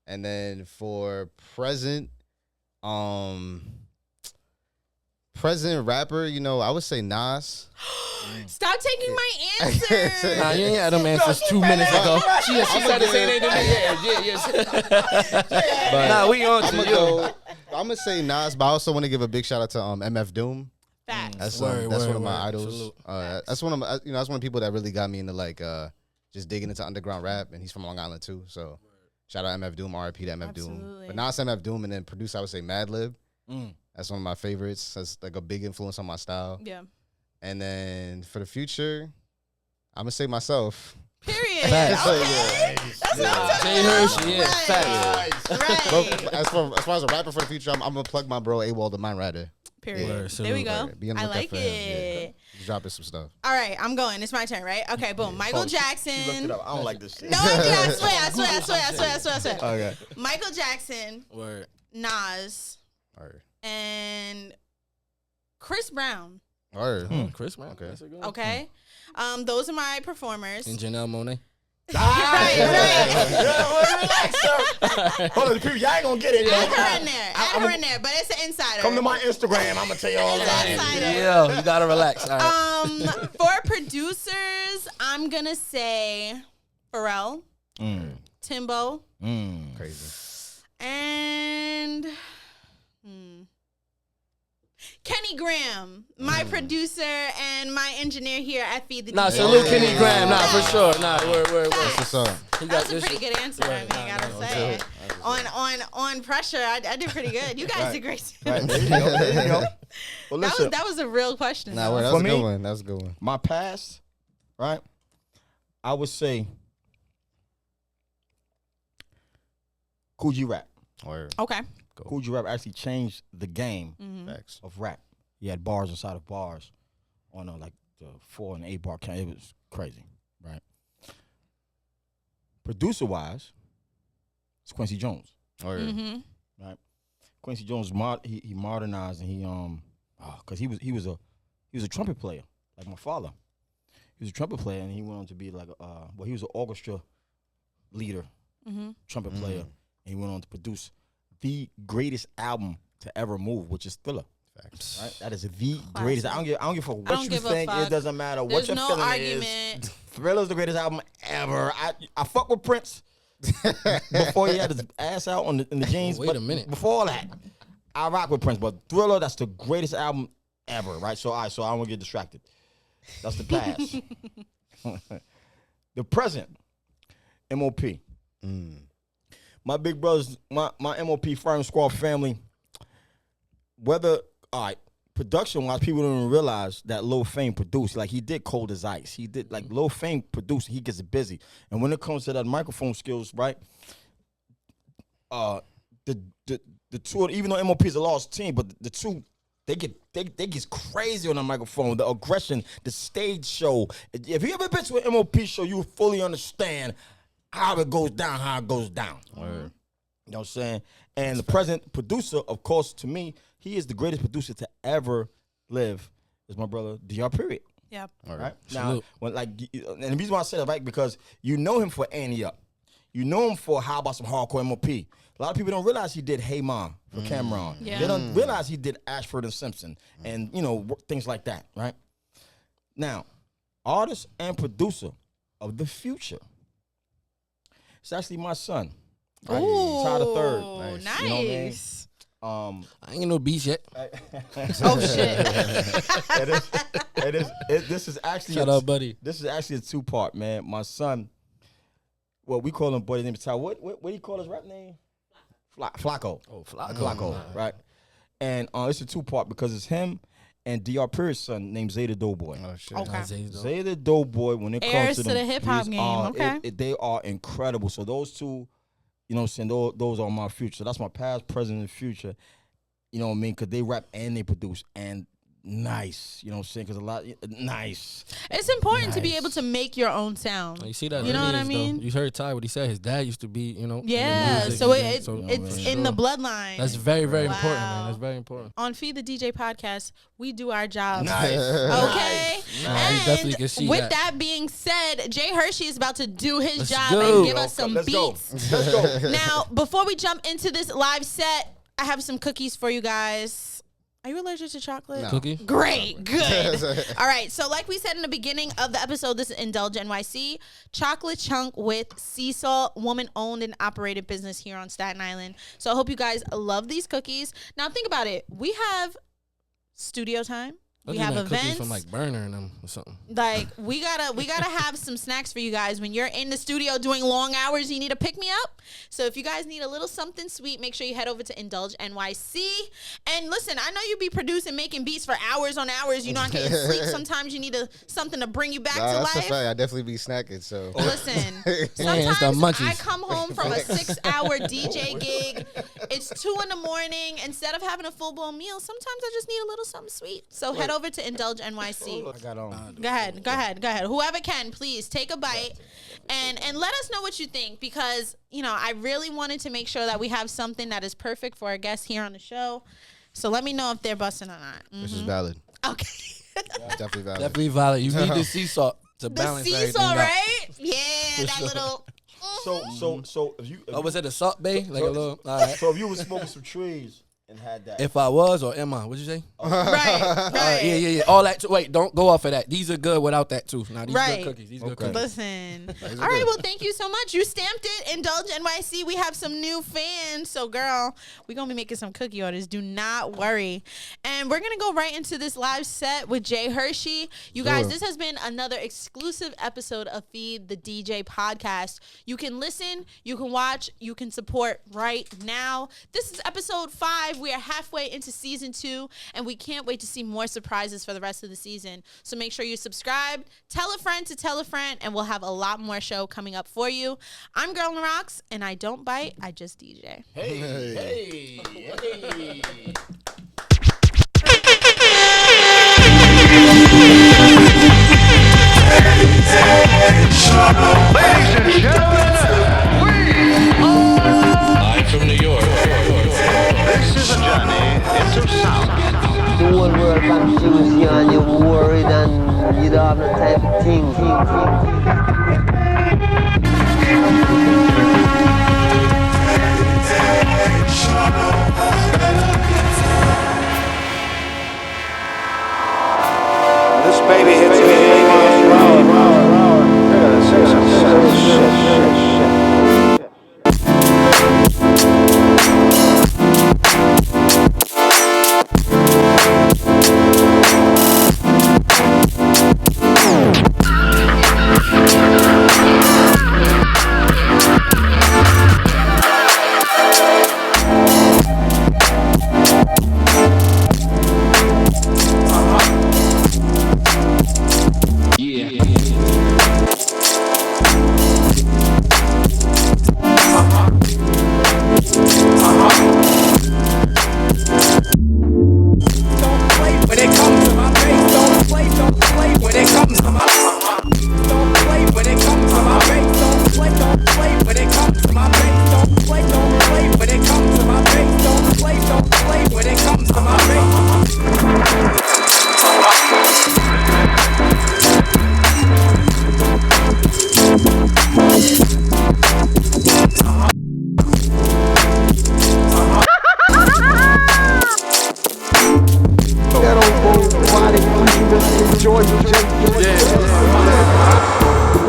And then for present, present rapper, you know, I would say Nas. Stop taking my answer. Nah, you ain't had them answers 2 minutes ago. She said the same thing to me. Yeah. Nah, we on to you. I'm gonna say Nas, but I also want to give a big shout out to MF Doom. Facts. That's one of my idols. That's one of my, that's one of the people that really got me into like just digging into underground rap, and he's from Long Island too. So shout out MF Doom, RIP to MF Doom. But now it's MF Doom, and then producer I would say Madlib. That's one of my favorites. That's like a big influence on my style. Yeah. And then for the future, I'm gonna say myself. Period. Okay. That's what I'm talking Jay Hershey, Right. As far as a rapper for the future, I'm gonna plug my bro AWOL the Mind Rider. Period. There we go. I like it. He's dropping some stuff. All right, I'm going. It's my turn, right? Okay, boom. Michael Jackson. She looked it up. I don't like this shit. No, I swear. Okay. Michael Jackson. Word. Nas. Word. And Chris Brown. Word. Chris Brown. Okay. Okay. Those are my performers. And Janelle Monáe. Right. Relax, sir. Hold on, people, y'all ain't gonna get it. Add her in there, but it's an insider. Come to my Instagram. I'm gonna tell you all about it. Yeah, you gotta relax. All right. For producers, I'm gonna say Pharrell, Timbo, Crazy. and Kenny Graham, my producer and my engineer here at Feed the DJ. Salute Kenny Graham. For sure. Word. That's what's up. That's a pretty good answer. I gotta say it. On pressure, I did pretty good. You guys did great. Right, there you go. Well, listen, that was a real question. That was a good one. That was a good one. My past, right? I would say Cool G Rap. Word. Okay. Cool G Rap actually changed the game Facts. of rap. He had bars inside of bars on like the 4 and 8 bar count. It was crazy, right? Producer wise, it's Quincy Jones. Right? Quincy Jones he modernized, and he because he was a trumpet player like my father. He was a trumpet player, and he went on to be like he was an orchestra leader, trumpet player, and he went on to produce the greatest album to ever move, which is Thriller. Facts. Right? That is the greatest. I don't give a fuck what you think. It doesn't matter what your feeling is. Thriller's the greatest album ever. I fuck with Prince before he had his ass out in the jeans. Wait a minute. Before all that, I rock with Prince, but Thriller, that's the greatest album ever, right? So I don't want to get distracted. That's the past. The present, M.O.P. My big brothers, my M.O.P. Firing Squad family, production-wise, people don't even realize that Lil Fame produced. Like, he did Cold as Ice. He did, like, Lil Fame produced. He gets busy. And when it comes to that microphone skills, right, the two, even though M.O.P. is a lost team, but the two, they get crazy on the microphone. The aggression, the stage show. If you ever been to an M.O.P. show, you fully understand how it goes down. You know what I'm saying? And the present producer, of course, to me, he is the greatest producer to ever live. Is my brother DR. Period. Yeah. All right. Now, and the reason why I say that, right, because you know him for Annie Up. You know him for How About Some Hardcore M.O.P. A lot of people don't realize he did Hey Mom for Cameron. Yeah. They don't realize he did Ashford and Simpson and, things like that, right? Now, artist and producer of the future. It's actually my son. Right? Ooh, Ty the Third. Nice. You know what I mean? I ain't no beats yet. Oh shit! This is actually Shut up, buddy. This is actually a 2-part, man. My son, well, we call him boy. His name is Ty. What do you call his rap name? Flacco. Oh, Flacco. Flacco, right? And it's a 2-part because it's him and DR. Period's son named Zay the Doughboy. Oh shit. Okay. Zay the Doughboy. When it Heirs comes to the hip hop game. They are incredible. So those two. You know what I'm saying? Those are my future. That's my past, present, and future. You know what I mean? Because they rap and they produce. And nice. You know what I'm saying? Because nice. It's important to be able to make your own sound. You see that? You know what I mean? Though. You heard Ty what he said. His dad used to be, Yeah. music, So it's it's in the bloodline. That's very, very important, man. That's very important. On Feed the DJ podcast, we do our job. Nice. Okay. Nice. And You definitely can see with that being said, Jay Hershey is about to do his Let's job go. and give us some Let's beats. Let's go. Now, before we jump into this live set, I have some cookies for you guys. Are you allergic to chocolate? No. Cookie? Great, good. All right, so like we said in the beginning of the episode, this is Indulge NYC, chocolate chunk with sea salt, woman-owned and operated business here on Staten Island. So I hope you guys love these cookies. Now think about it. We have studio time We have events from like Burner and them or something. Like we gotta have some snacks for you guys when you're in the studio doing long hours. You need to pick me up. So if you guys need a little something sweet, make sure you head over to Indulge NYC. And listen, I know you be producing, making beats for hours on hours. You're not getting sleep. Sometimes you need something to bring you back to life. That's a fact. I definitely be snacking. So listen, sometimes I come home from a 6-hour DJ gig. It's 2 a.m. Instead of having a full blown meal, sometimes I just need a little something sweet. So head over to Indulge NYC. I got on. Go ahead. Whoever can, please take a bite and let us know what you think, because I really wanted to make sure that we have something that is perfect for our guests here on the show. So let me know if they're busting or not. Mm-hmm. This is valid. Okay. Definitely valid. Definitely valid. You need the sea salt to balance everything out. Right? Yeah, that sure. little. So if you was it a salt bay? Like a little. All right. So if you were smoking some trees and had that. If I was or am I? What'd you say? Right. Yeah. All that. Wait, don't go off of that. These are good without that too. Now these good cookies. These good cookies. Listen. All right. Well, thank you so much. You stamped it. Indulge NYC. We have some new fans. So, girl, we're gonna be making some cookie orders. Do not worry. And we're gonna go right into this live set with Jay Hershey. You guys, this has been another exclusive episode of Feed the DJ podcast. You can listen. You can watch. You can support right now. This is episode 5. We are halfway into season 2, and we can't wait to see more surprises for the rest of the season. So make sure you subscribe, tell a friend to tell a friend, and we'll have a lot more show coming up for you. I'm GirlOnTheRocks, and I don't bite, I just DJ. Hey. Ladies and gentlemen, we are live from New York. This is a journey into sound. The whole world confused you and you're worried and you don't have no time to think. This baby hits me 80 miles per hour.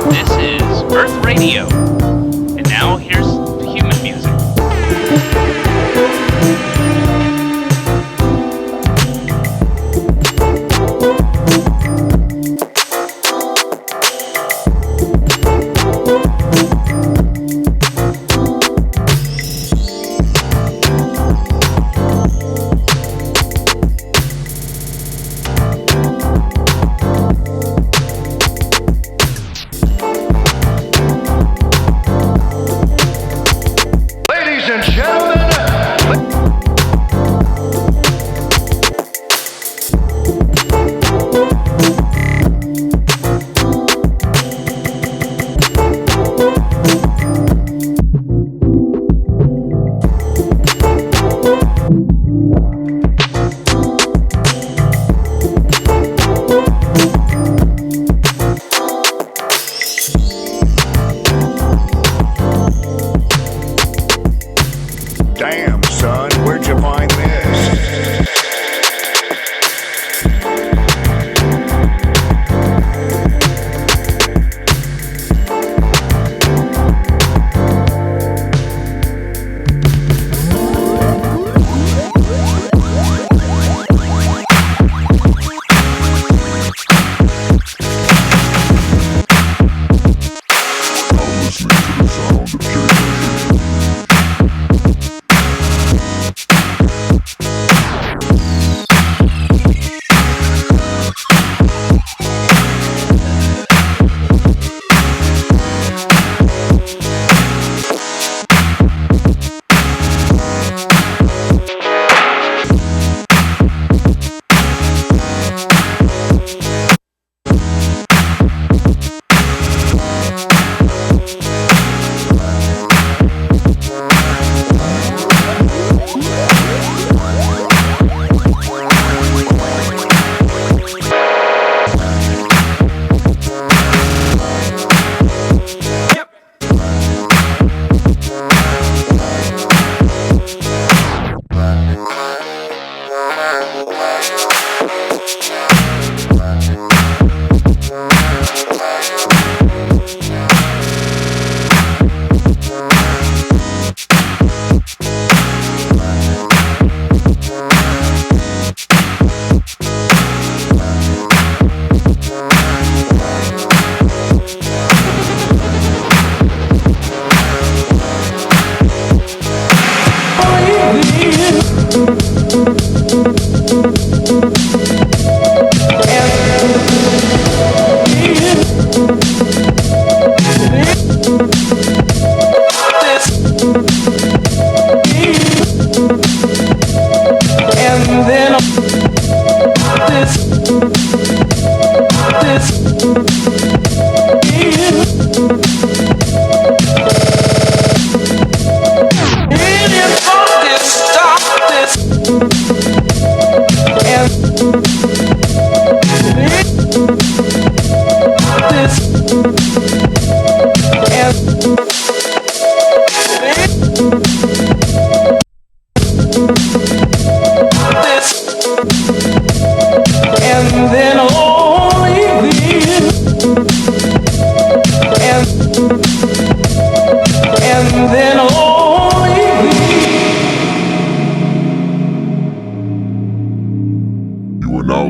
This is Earth Radio. And now here's human music.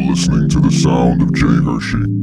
Listening to the sound of Jay Hershey.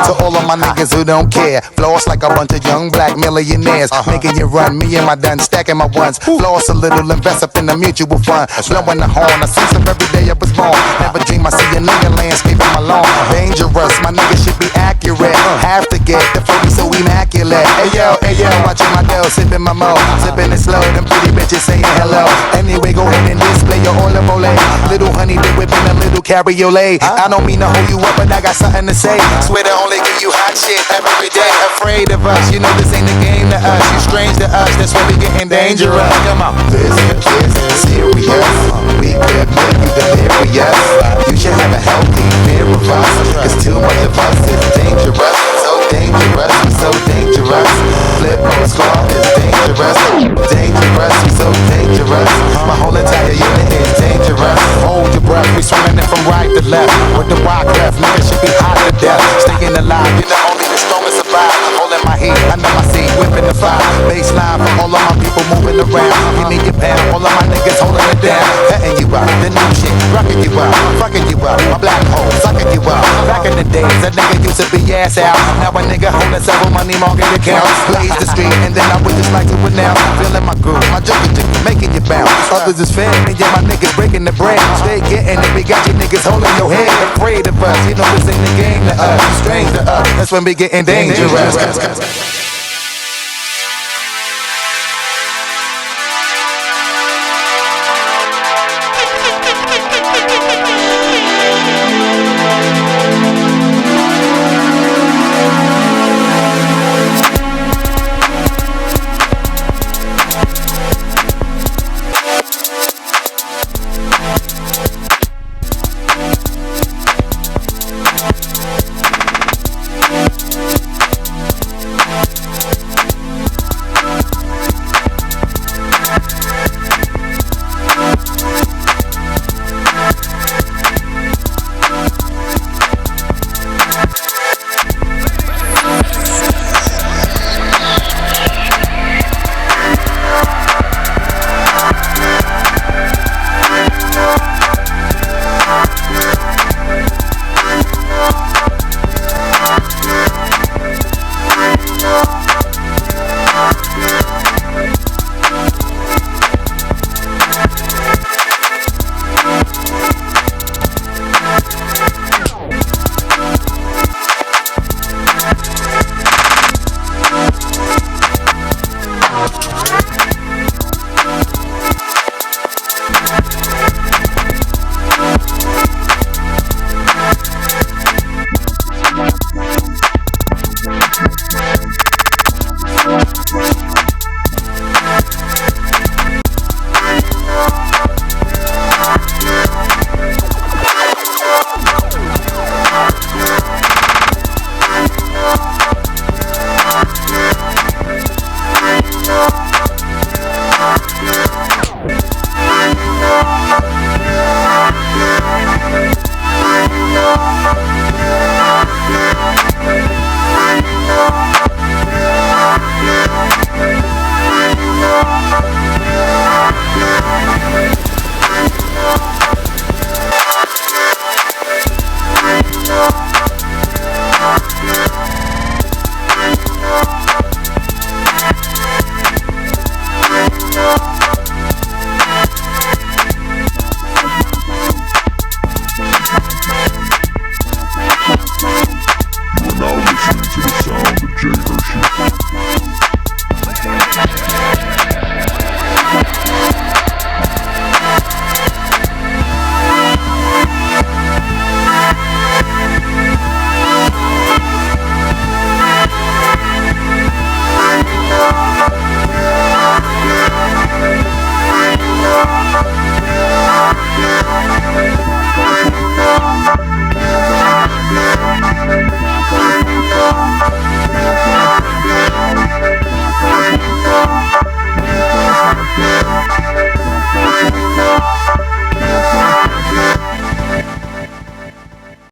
To all of my niggas who don't care, floss like a bunch of young black millionaires, making you run. Me and my done stacking my ones. Floss a little, invest up in the mutual fund. Blowing the horn, I sense of every day I was born. Never dream I see a nigga landscape on my lawn. Dangerous, my niggas should be accurate. Have to get the 40 so immaculate. Hey yo, watching my dough, sipping my mo, sipping it slow. Them pretty bitches saying hello. Anyway, go ahead and display your olive oil. Little honey, they whipping a little cabriolet. I don't mean to hold you up, but I got something to say. Swear to only give you hot shit every day. Afraid of us, you know this ain't a game to us. You strange to us, that's why we getting dangerous. Come on. This is serious. We could make you delirious. You should have a healthy fear of us, cause too much of us is dangerous. So dangerous, we so dangerous. Flip mode squad is dangerous. Dangerous, we so dangerous. My whole entire unit is dangerous. Hold your breath, we swinging it from right to left. With the rock left, niggas should be hot to death. Staying alive, you know only the strongest survive. Holding my heat, under my seat, whipping the fire. Baseline for all of my people moving around. Give me your pound, all of my niggas holding it down. Cutting you out, the new shit, rocking you out, fucking you out. My black hole, sucking you out. Back in the days, that nigga used to be ass out. Now a nigga holding several money market accounts. Blaze the street, and then I would just like to announce. Feeling my groove, my junkie making you bounce. Others is fed, and yeah, my niggas breaking the bread. Stay getting it, we got you niggas holding your head. Afraid of us, you know this ain't the game to us. Strange to us, that's when we getting dangerous.